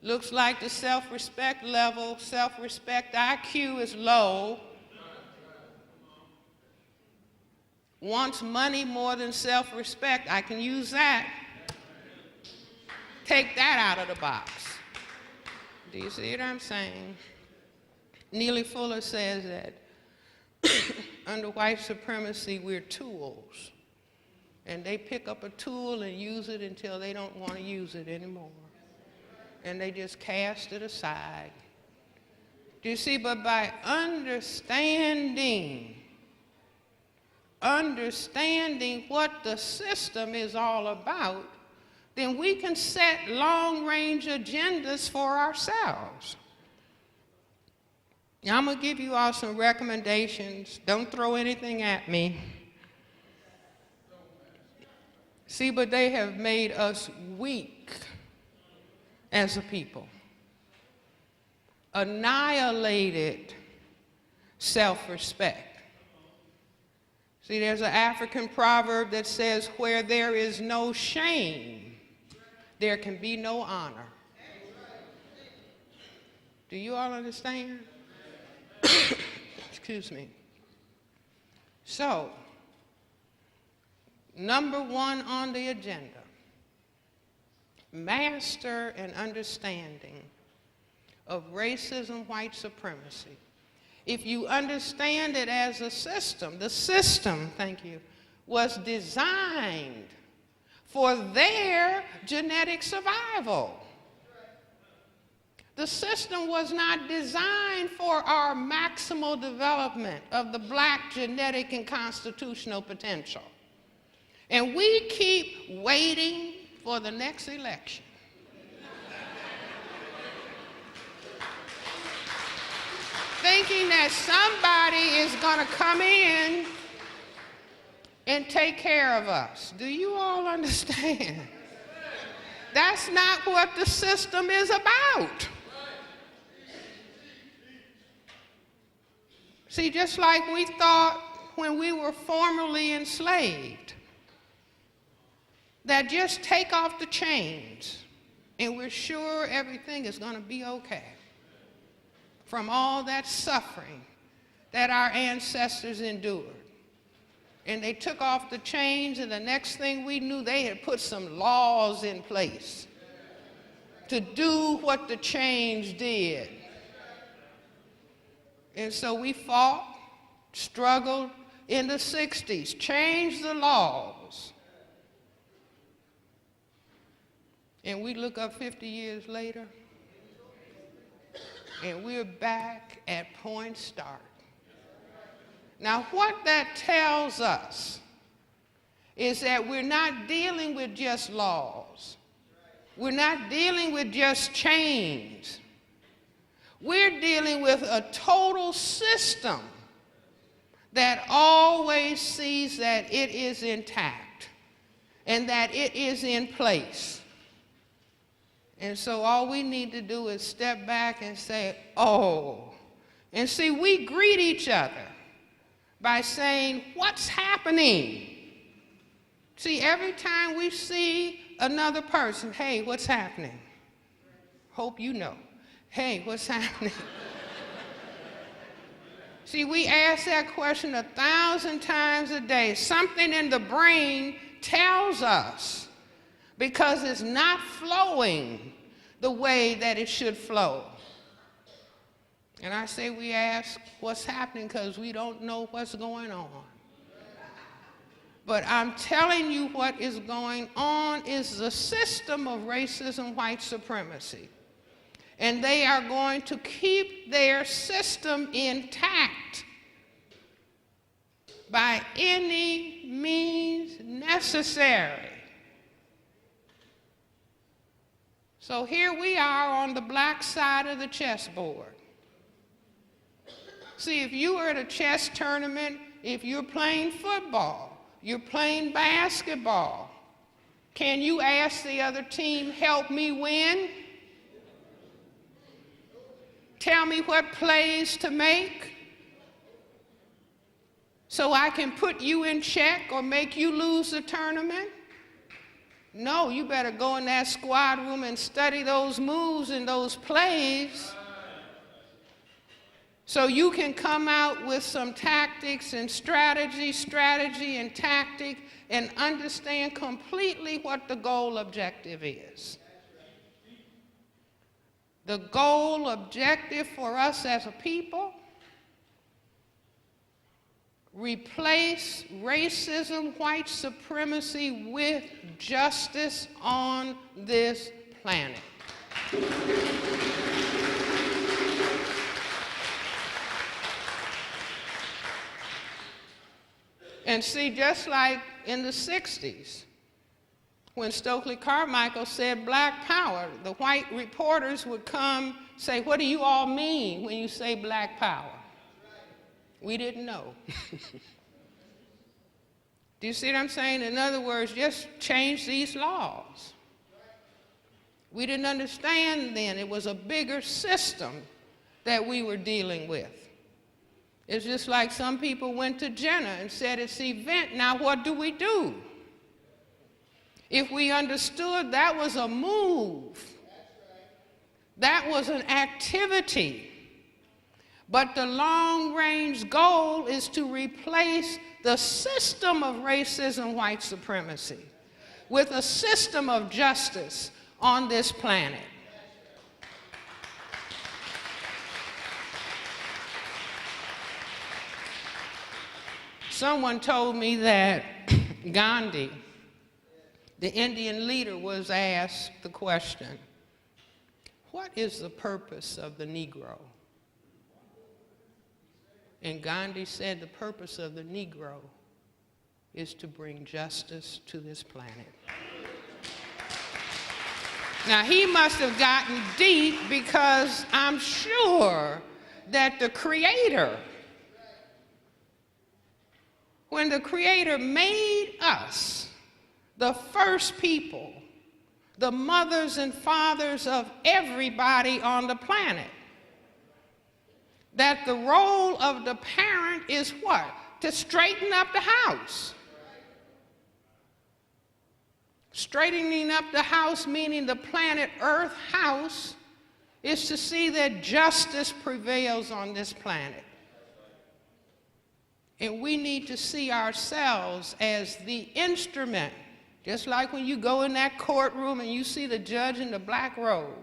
Looks like the self-respect level, self-respect IQ is low. Wants money more than self-respect. I can use that. Take that out of the box. Do you see what I'm saying? Neely Fuller says that under white supremacy, we're tools. And they pick up a tool and use it until they don't want to use it anymore. And they just cast it aside. Do you see? But by understanding what the system is all about, then we can set long-range agendas for ourselves. Now, I'm going to give you all some recommendations. Don't throw anything at me. See, but they have made us weak as a people, annihilated self-respect. See, there's an African proverb that says, where there is no shame, there can be no honor. Do you all understand? Excuse me. So, number one on the agenda, master an understanding of racism, white supremacy. If you understand it as a system, the system, thank you, was designed for their genetic survival. The system was not designed for our maximal development of the black genetic and constitutional potential. And we keep waiting for the next election. Thinking that somebody is going to come in and take care of us. Do you all understand? That's not what the system is about. See, just like we thought when we were formerly enslaved, that just take off the chains and we're sure everything is going to be okay. From all that suffering that our ancestors endured. And they took off the chains, and the next thing we knew, they had put some laws in place to do what the chains did. And so we fought, struggled in the 60s, changed the laws. And we look up 50 years later, and we're back at point start. Now, what that tells us is that we're not dealing with just laws. We're not dealing with just chains. We're dealing with a total system that always sees that it is intact and that it is in place. And so all we need to do is step back and say, oh. And see, we greet each other by saying, what's happening? See, every time we see another person, hey, what's happening? Hope you know. Hey, what's happening? See, we ask that question 1,000 times a day. Something in the brain tells us, because it's not flowing the way that it should flow. And I say we ask what's happening because we don't know what's going on. But I'm telling you what is going on is the system of racism, white supremacy. And they are going to keep their system intact by any means necessary. So here we are on the black side of the chessboard. See, if you were at a chess tournament, if you're playing football, you're playing basketball, can you ask the other team, help me win? Tell me what plays to make so I can put you in check or make you lose the tournament? No, you better go in that squad room and study those moves and those plays so you can come out with some tactics and strategy and tactic, and understand completely what the goal objective is. The goal objective for us as a people replace racism, white supremacy with justice on this planet. And see, just like in the 60s, when Stokely Carmichael said black power, the white reporters would come say, what do you all mean when you say black power? We didn't know. Do you see what I'm saying? In other words, just change these laws. We didn't understand then. It was a bigger system that we were dealing with. It's just like some people went to Jenna and said, it's the event, now what do we do? If we understood that was a move, that was an activity, but the long-range goal is to replace the system of racism, white supremacy, with a system of justice on this planet. Someone told me that Gandhi, the Indian leader, was asked the question, what is the purpose of the Negro? And Gandhi said the purpose of the Negro is to bring justice to this planet. Now, he must have gotten deep, because I'm sure that the Creator, when the Creator made us, the first people, the mothers and fathers of everybody on the planet, that the role of the parent is what? To straighten up the house. Straightening up the house, meaning the planet Earth house, is to see that justice prevails on this planet. And we need to see ourselves as the instrument, just like when you go in that courtroom and you see the judge in the black robe.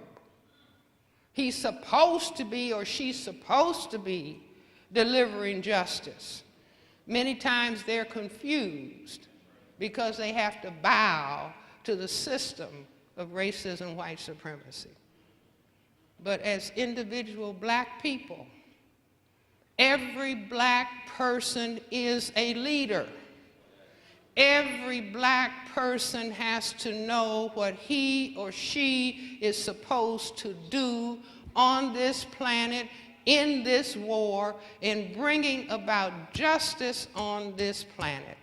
He's supposed to be, or she's supposed to be, delivering justice. Many times they're confused because they have to bow to the system of racism, white supremacy. But as individual black people, every black person is a leader. Every black person has to know what he or she is supposed to do on this planet, in this war, in bringing about justice on this planet.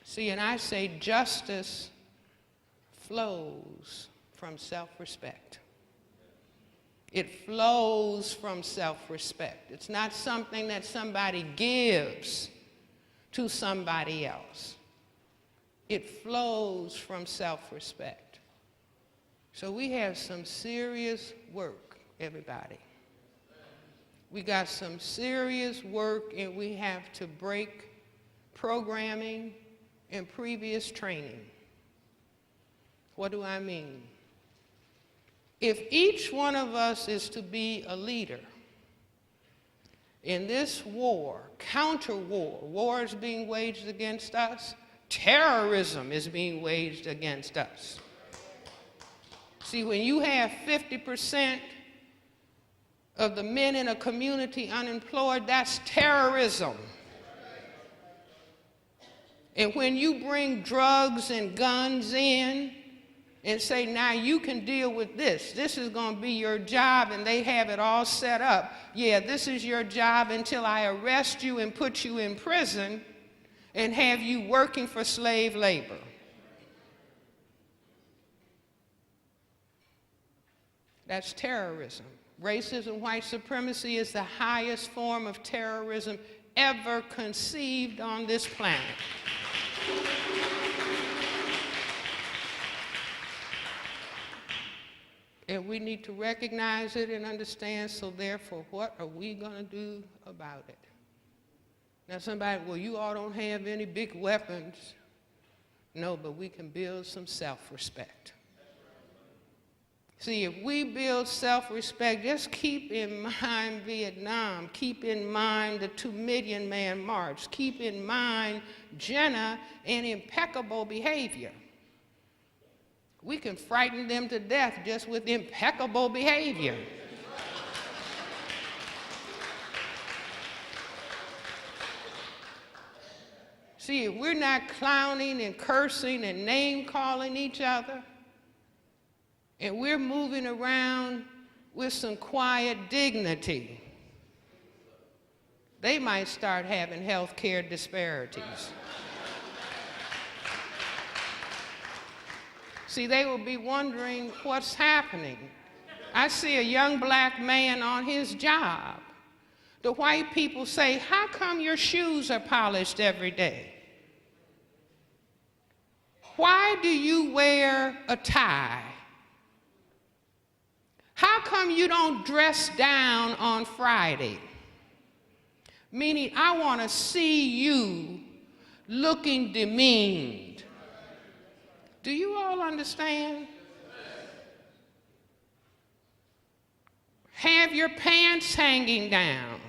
See, and I say justice flows from self-respect. It flows from self-respect. It's not something that somebody gives to somebody else. It flows from self-respect. So we have some serious work, everybody. We got some serious work, and we have to break programming and previous training. What do I mean? If each one of us is to be a leader in this war, counter-war, war is being waged against us, terrorism is being waged against us. See, when you have 50% of the men in a community unemployed, that's terrorism. And when you bring drugs and guns in, and say, now you can deal with this. This is going to be your job, and they have it all set up. Yeah, this is your job until I arrest you and put you in prison and have you working for slave labor. That's terrorism. Racism, white supremacy is the highest form of terrorism ever conceived on this planet. And we need to recognize it and understand, so therefore, what are we going to do about it? Now somebody, well, you all don't have any big weapons. No, but we can build some self-respect. See, if we build self-respect, just keep in mind Vietnam, keep in mind the 2 million man march, keep in mind Jenna and impeccable behavior. We can frighten them to death just with impeccable behavior. See, if we're not clowning and cursing and name-calling each other, and we're moving around with some quiet dignity, they might start having health care disparities. See, they will be wondering what's happening. I see a young black man on his job. The white people say, "How come your shoes are polished every day? Why do you wear a tie? How come you don't dress down on Friday?" Meaning, I want to see you looking demeaned. Do you all understand? Have your pants hanging down.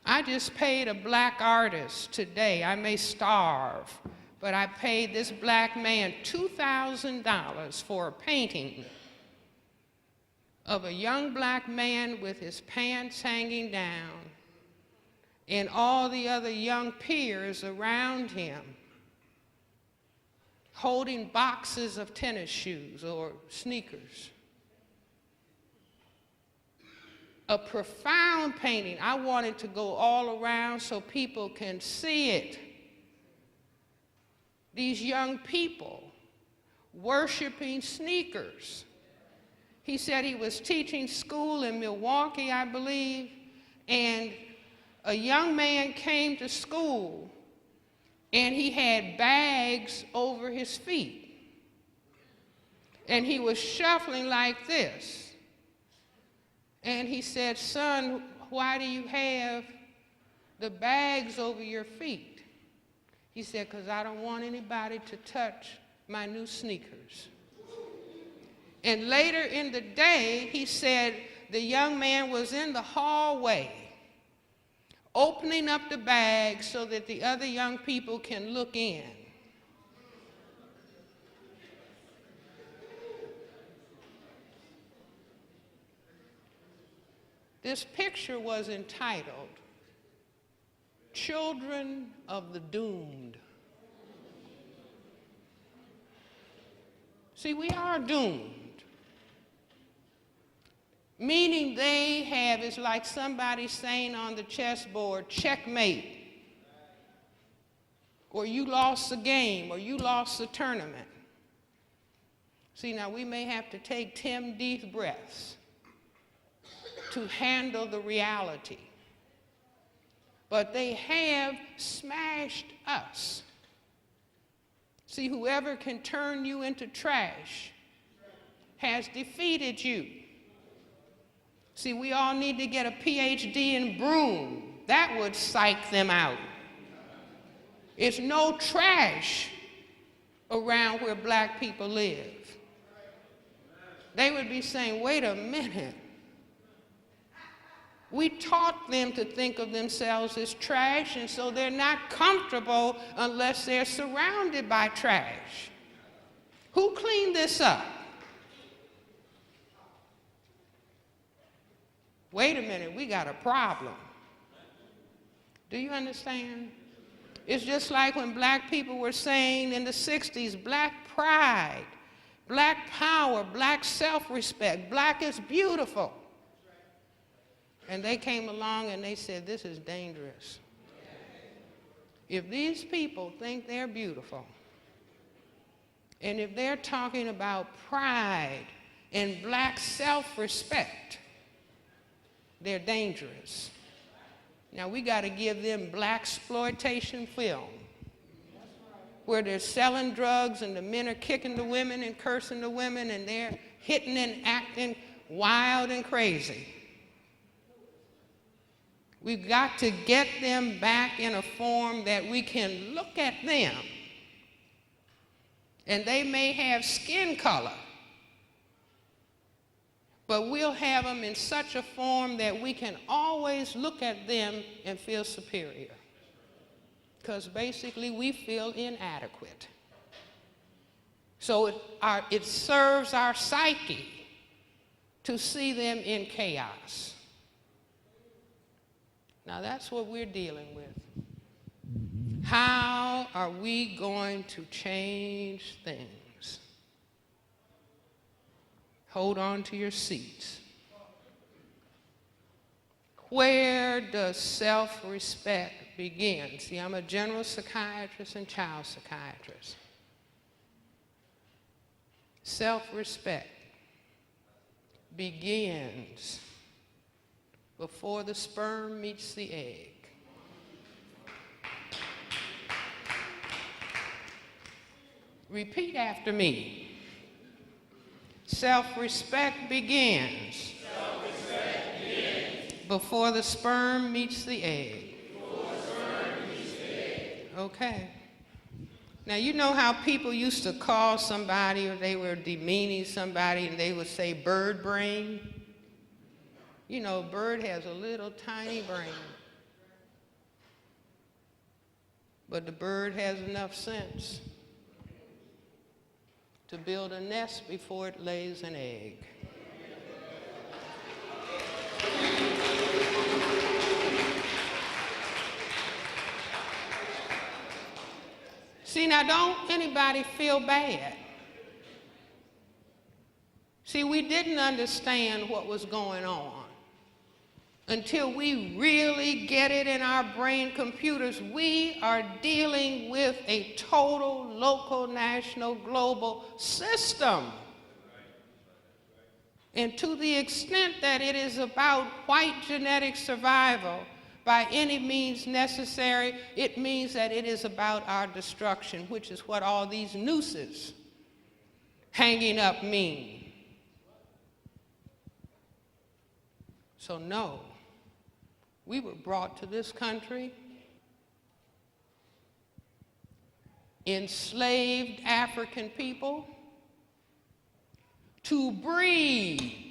I just paid a black artist today. I may starve, but I paid this black man $2,000 for a painting of a young black man with his pants hanging down and all the other young peers around him holding boxes of tennis shoes or sneakers. A profound painting. I want it to go all around so people can see it. These young people worshiping sneakers. He said he was teaching school in Milwaukee, I believe, and a young man came to school and he had bags over his feet. And he was shuffling like this. And he said, "Son, why do you have the bags over your feet?" He said, "Because I don't want anybody to touch my new sneakers." And later in the day, he said the young man was in the hallway opening up the bags so that the other young people can look in. This picture was entitled, "Children of the Doomed." See, we are doomed. Meaning they have, it's like somebody saying on the chessboard, checkmate. Or you lost the game, or you lost the tournament. See, now we may have to take 10 deep breaths to handle the reality. But they have smashed us. See, whoever can turn you into trash has defeated you. See, we all need to get a PhD in broom. That would psych them out. It's no trash around where black people live. They would be saying, "Wait a minute. We taught them to think of themselves as trash, and so they're not comfortable unless they're surrounded by trash. Who cleaned this up? Wait a minute, we got a problem." Do you understand? It's just like when black people were saying in the 60s, black pride, black power, black self-respect, black is beautiful. And they came along and they said, "This is dangerous. If these people think they're beautiful, and if they're talking about pride and black self-respect, they're dangerous." Now we got to give them black exploitation film where they're selling drugs and the men are kicking the women and cursing the women and they're hitting and acting wild and crazy. We've got to get them back in a form that we can look at them And they may have skin color, but we'll have them in such a form that we can always look at them and feel superior. Because basically we feel inadequate. So it serves our psyche to see them in chaos. Now that's what we're dealing with. How are we going to change things? Hold on to your seats. Where does self-respect begin? See, I'm a general psychiatrist and child psychiatrist. Self-respect begins before the sperm meets the egg. Repeat after me. Self-respect begins. Self-respect begins before the sperm meets the egg. Before the sperm meets the egg. Okay. Now, you know how people used to call somebody, or they were demeaning somebody, and they would say bird brain? You know, bird has a little tiny brain. But the bird has enough sense to build a nest before it lays an egg. See, now don't anybody feel bad. See, we didn't understand what was going on until we really get it in our brain computers. We are dealing with a total local, national, global system. And to the extent that it is about white genetic survival by any means necessary, it means that it is about our destruction, which is what all these nooses hanging up mean. So no, we were brought to this country, enslaved African people, to breed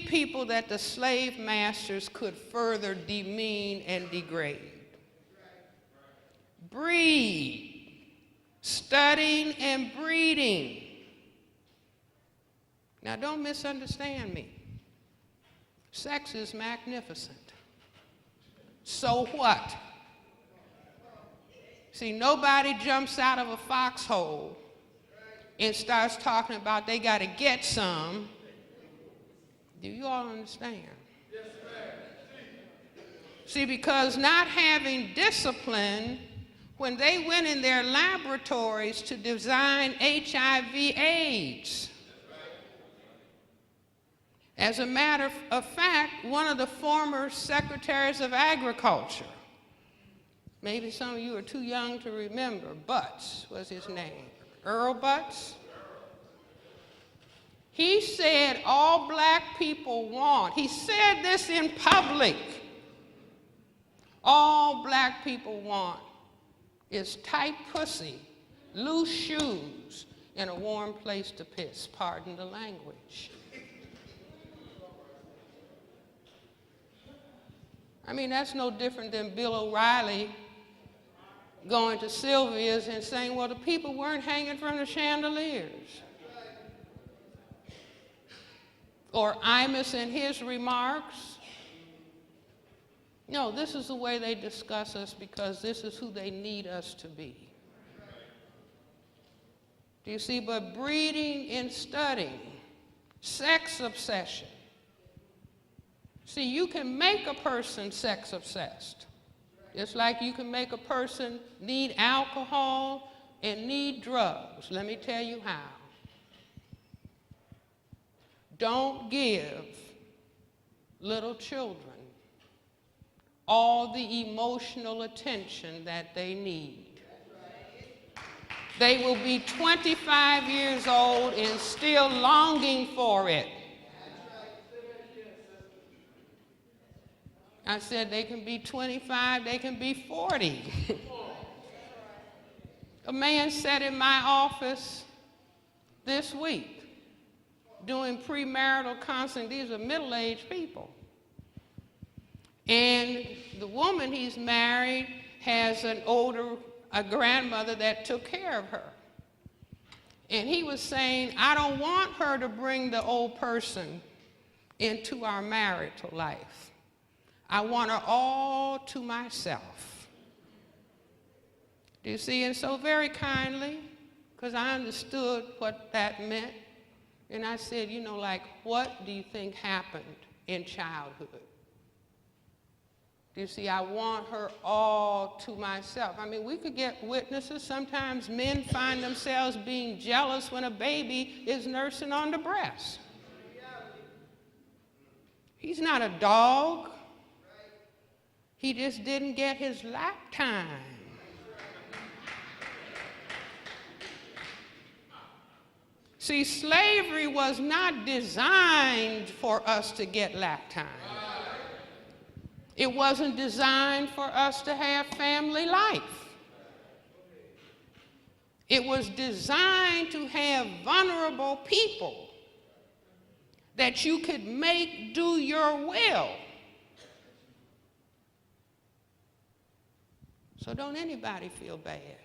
people that the slave masters could further demean and degrade. Breed, studying and breeding. Now don't misunderstand me. Sex is magnificent. So what? See, nobody jumps out of a foxhole and starts talking about they got to get some. Do you all understand? Yes, ma'am. See, because not having discipline, when they went in their laboratories to design HIV/AIDS, as a matter of fact, one of the former secretaries of agriculture, maybe some of you are too young to remember, Butts was his name, Earl Butts. He said all black people want, he said this in public, all black people want is tight pussy, loose shoes, and a warm place to piss, pardon the language. I mean, that's no different than Bill O'Reilly going to Sylvia's and saying, well, the people weren't hanging from the chandeliers. Or Imus in his remarks. No, this is the way they discuss us because this is who they need us to be. Do you see? But breeding and studying, sex obsession. See, you can make a person sex obsessed. Just like you can make a person need alcohol and need drugs. Let me tell you how. Don't give little children all the emotional attention that they need. They will be 25 years old and still longing for it. I said they can be 25, they can be 40. A man sat in my office this week doing premarital counseling. These are middle-aged people. And the woman he's married has a grandmother that took care of her. And he was saying, I don't want her to bring the old person into our marital life. I want her all to myself. Do you see? And so very kindly, because I understood what that meant, and I said, you know, like, what do you think happened in childhood? Do you see? I want her all to myself. I mean, we could get witnesses. Sometimes men find themselves being jealous when a baby is nursing on the breast. He's not a dog. He just didn't get his lap time. See, slavery was not designed for us to get lap time. It wasn't designed for us to have family life. It was designed to have vulnerable people that you could make do your will. So don't anybody feel bad.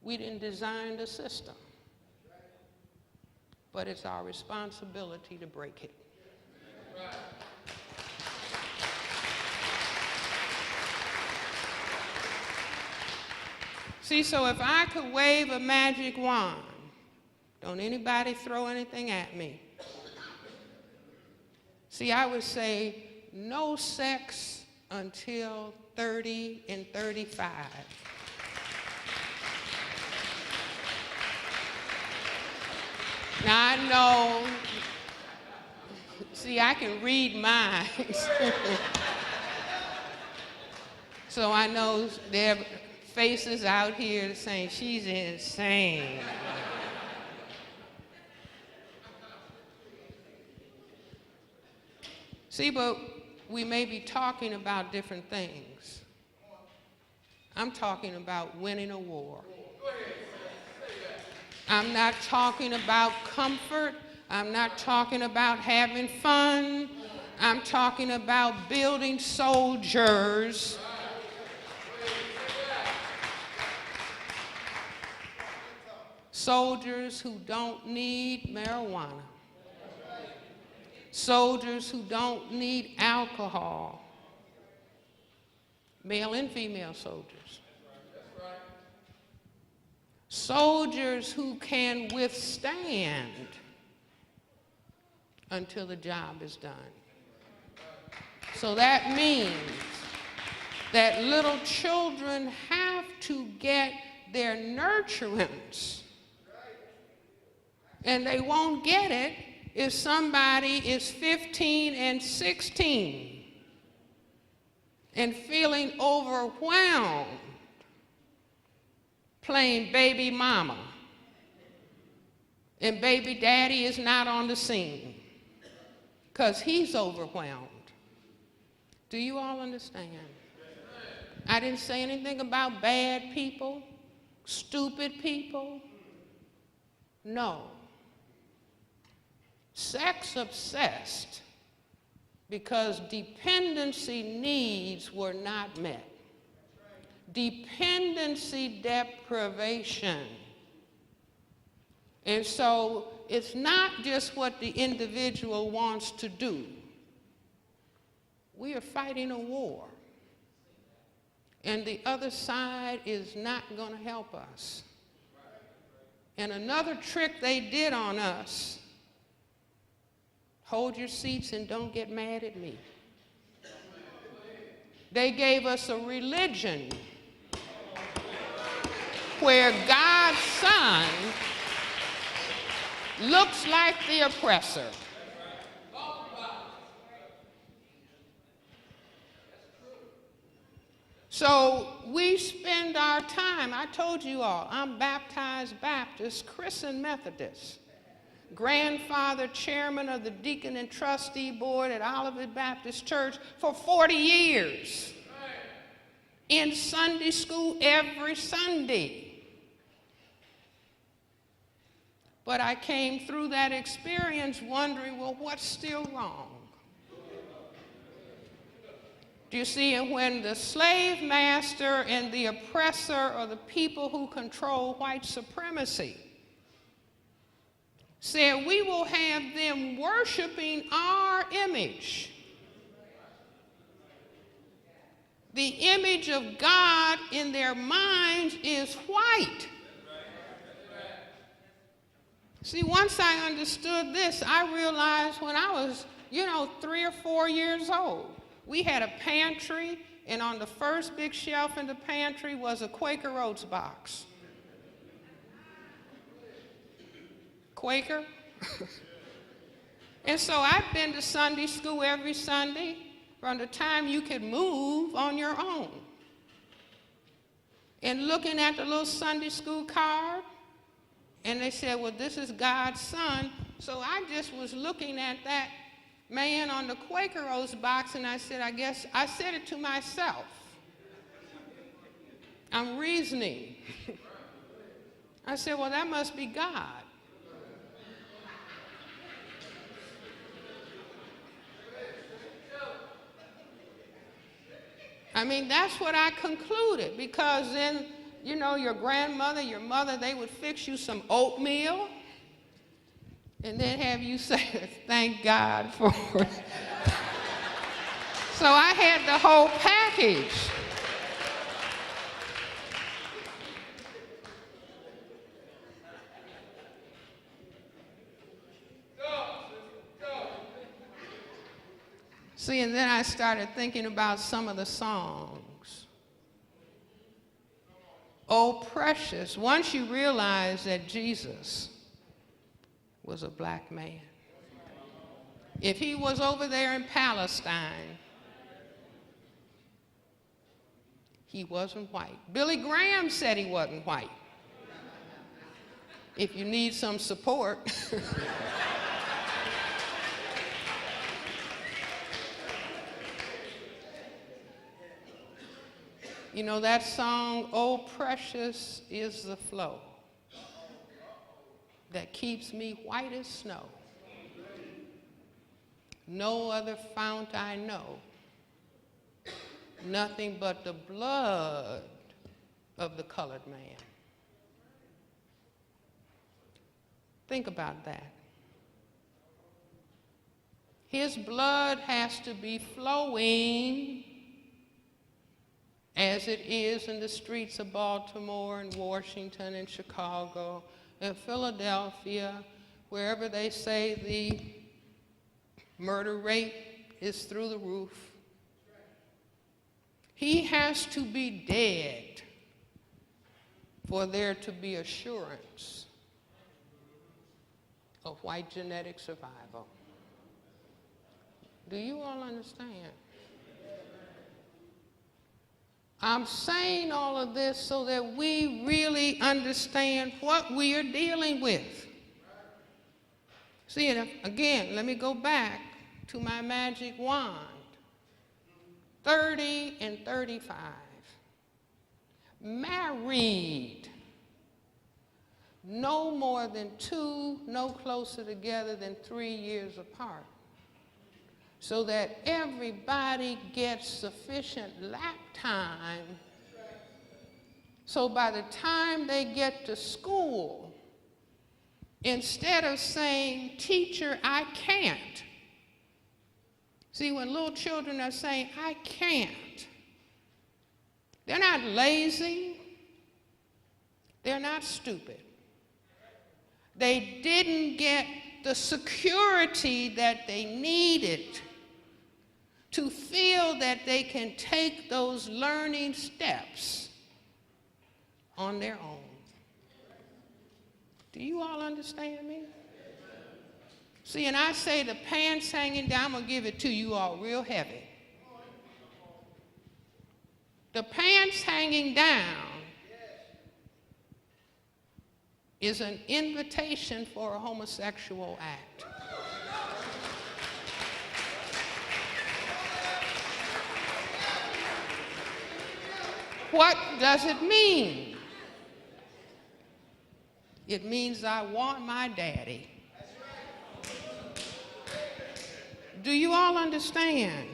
We didn't design the system. But it's our responsibility to break it. See, so if I could wave a magic wand, don't anybody throw anything at me. See, I would say no sex until 30 and 35. Now I know, see, I can read minds. So I know there are faces out here saying, she's insane. See, but we may be talking about different things. I'm talking about winning a war. I'm not talking about comfort. I'm not talking about having fun. I'm talking about building soldiers. Soldiers who don't need marijuana. Soldiers who don't need alcohol. Male and female soldiers. Soldiers who can withstand until the job is done. So that means that little children have to get their nurturance. And they won't get it if somebody is 15 and 16 and feeling overwhelmed playing baby mama, and baby daddy is not on the scene because he's overwhelmed. Do you all understand? I didn't say anything about bad people, stupid people. No. Sex obsessed because dependency needs were not met. Dependency deprivation. And so it's not just what the individual wants to do. We are fighting a war. And the other side is not going to help us. And another trick they did on us, hold your seats and don't get mad at me. They gave us a religion where God's Son looks like the oppressor. So we spend our time, I told you all, I'm baptized Baptist, christened Methodist, grandfather chairman of the deacon and trustee board at Olivet Baptist Church for 40 years. In Sunday school every Sunday. But I came through that experience wondering, well, what's still wrong? Do you see, and when the slave master and the oppressor are the people who control white supremacy, said we will have them worshiping our image. The image of God in their minds is white. See, once I understood this, I realized when I was, 3 or 4 years old, we had a pantry, and on the first big shelf in the pantry was a Quaker Oats box. Quaker? And so I've been to Sunday school every Sunday from the time you could move on your own. And looking at the little Sunday school card, and they said, well, this is God's son. So I just was looking at that man on the Quaker Oats box, and I said, I said it to myself. I'm reasoning. I said, well, that must be God. I mean, that's what I concluded, because then, your grandmother, your mother, they would fix you some oatmeal and then have you say, thank God for it. So I had the whole package. See, and then I started thinking about some of the songs. Oh, precious. Once you realize that Jesus was a black man. If he was over there in Palestine, he wasn't white. Billy Graham said he wasn't white. If you need some support. That song, Oh, precious is the flow that keeps me white as snow. No other fount I know, nothing but the blood of the colored man. Think about that. His blood has to be flowing as it is in the streets of Baltimore and Washington and Chicago and Philadelphia, wherever they say the murder rate is through the roof. He has to be dead for there to be assurance of white genetic survival. Do you all understand? I'm saying all of this so that we really understand what we are dealing with. See, again, let me go back to my magic wand. 30 and 35. Married. No more than 2, no closer together than 3 years apart. So that everybody gets sufficient lap time. So by the time they get to school, instead of saying, teacher, I can't. See, when little children are saying, I can't, they're not lazy. They're not stupid. They didn't get the security that they needed to feel that they can take those learning steps on their own. Do you all understand me? See, and I say the pants hanging down, I'm going to give it to you all real heavy. The pants hanging down is an invitation for a homosexual act. What does it mean? It means I want my daddy. Do you all understand?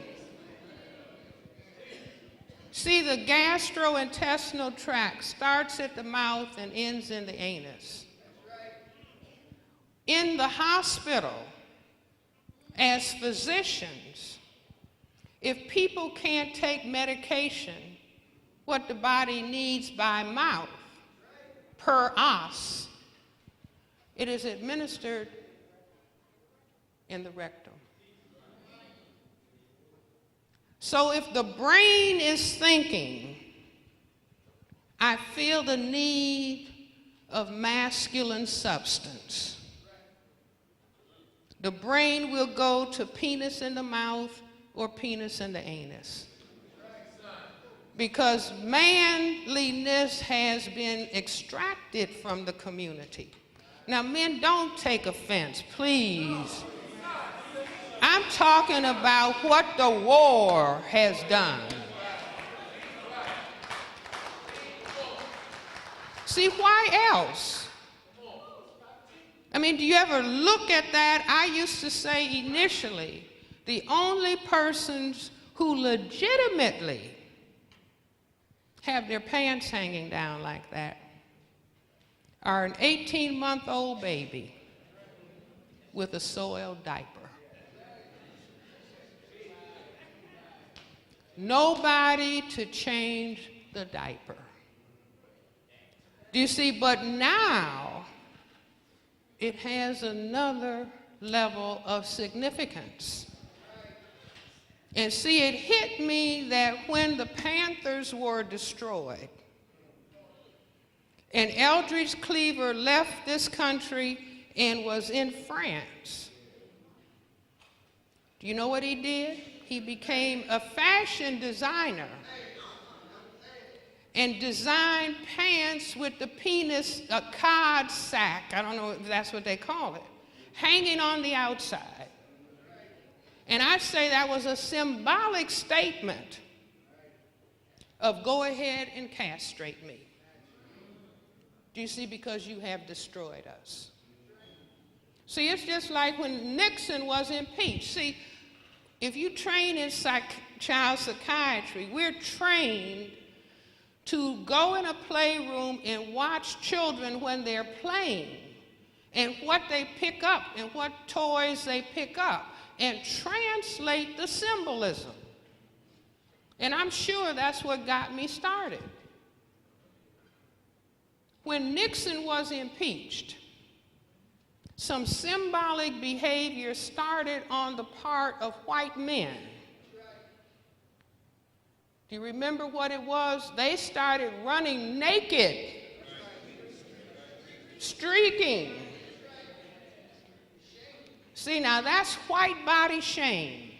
See, the gastrointestinal tract starts at the mouth and ends in the anus. In the hospital, as physicians, if people can't take medication, what the body needs by mouth, per os, it is administered in the rectum. So if the brain is thinking, I feel the need of masculine substance, the brain will go to penis in the mouth or penis in the anus. Because manliness has been extracted from the community. Now, men, don't take offense, please. I'm talking about what the war has done. See, why else? I mean, do you ever look at that? I used to say initially, the only persons who legitimately have their pants hanging down like that are an 18-month-old baby with a soiled diaper. Nobody to change the diaper. Do you see? But now it has another level of significance. And see, it hit me that when the Panthers were destroyed and Eldridge Cleaver left this country and was in France, do you know what he did? He became a fashion designer and designed pants with the penis, a cod sack, I don't know if that's what they call it, hanging on the outside. And I say that was a symbolic statement of go ahead and castrate me. Do you see? Because you have destroyed us. See, it's just like when Nixon was impeached. See, if you train in child psychiatry, we're trained to go in a playroom and watch children when they're playing and what they pick up and what toys they pick up and translate the symbolism. And I'm sure that's what got me started. When Nixon was impeached, some symbolic behavior started on the part of white men. Do you remember what it was? They started running naked, streaking. See, now that's white body shame.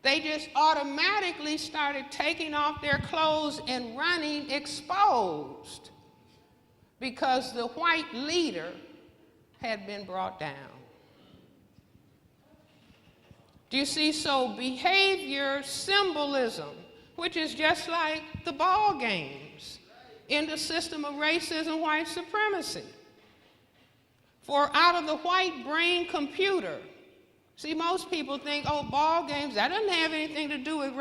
They just automatically started taking off their clothes and running exposed because the white leader had been brought down. Do you see? So behavior symbolism, which is just like the ball games in the system of racism, white supremacy. For out of the white brain computer, see, most people think, oh, ball games, that doesn't have anything to do with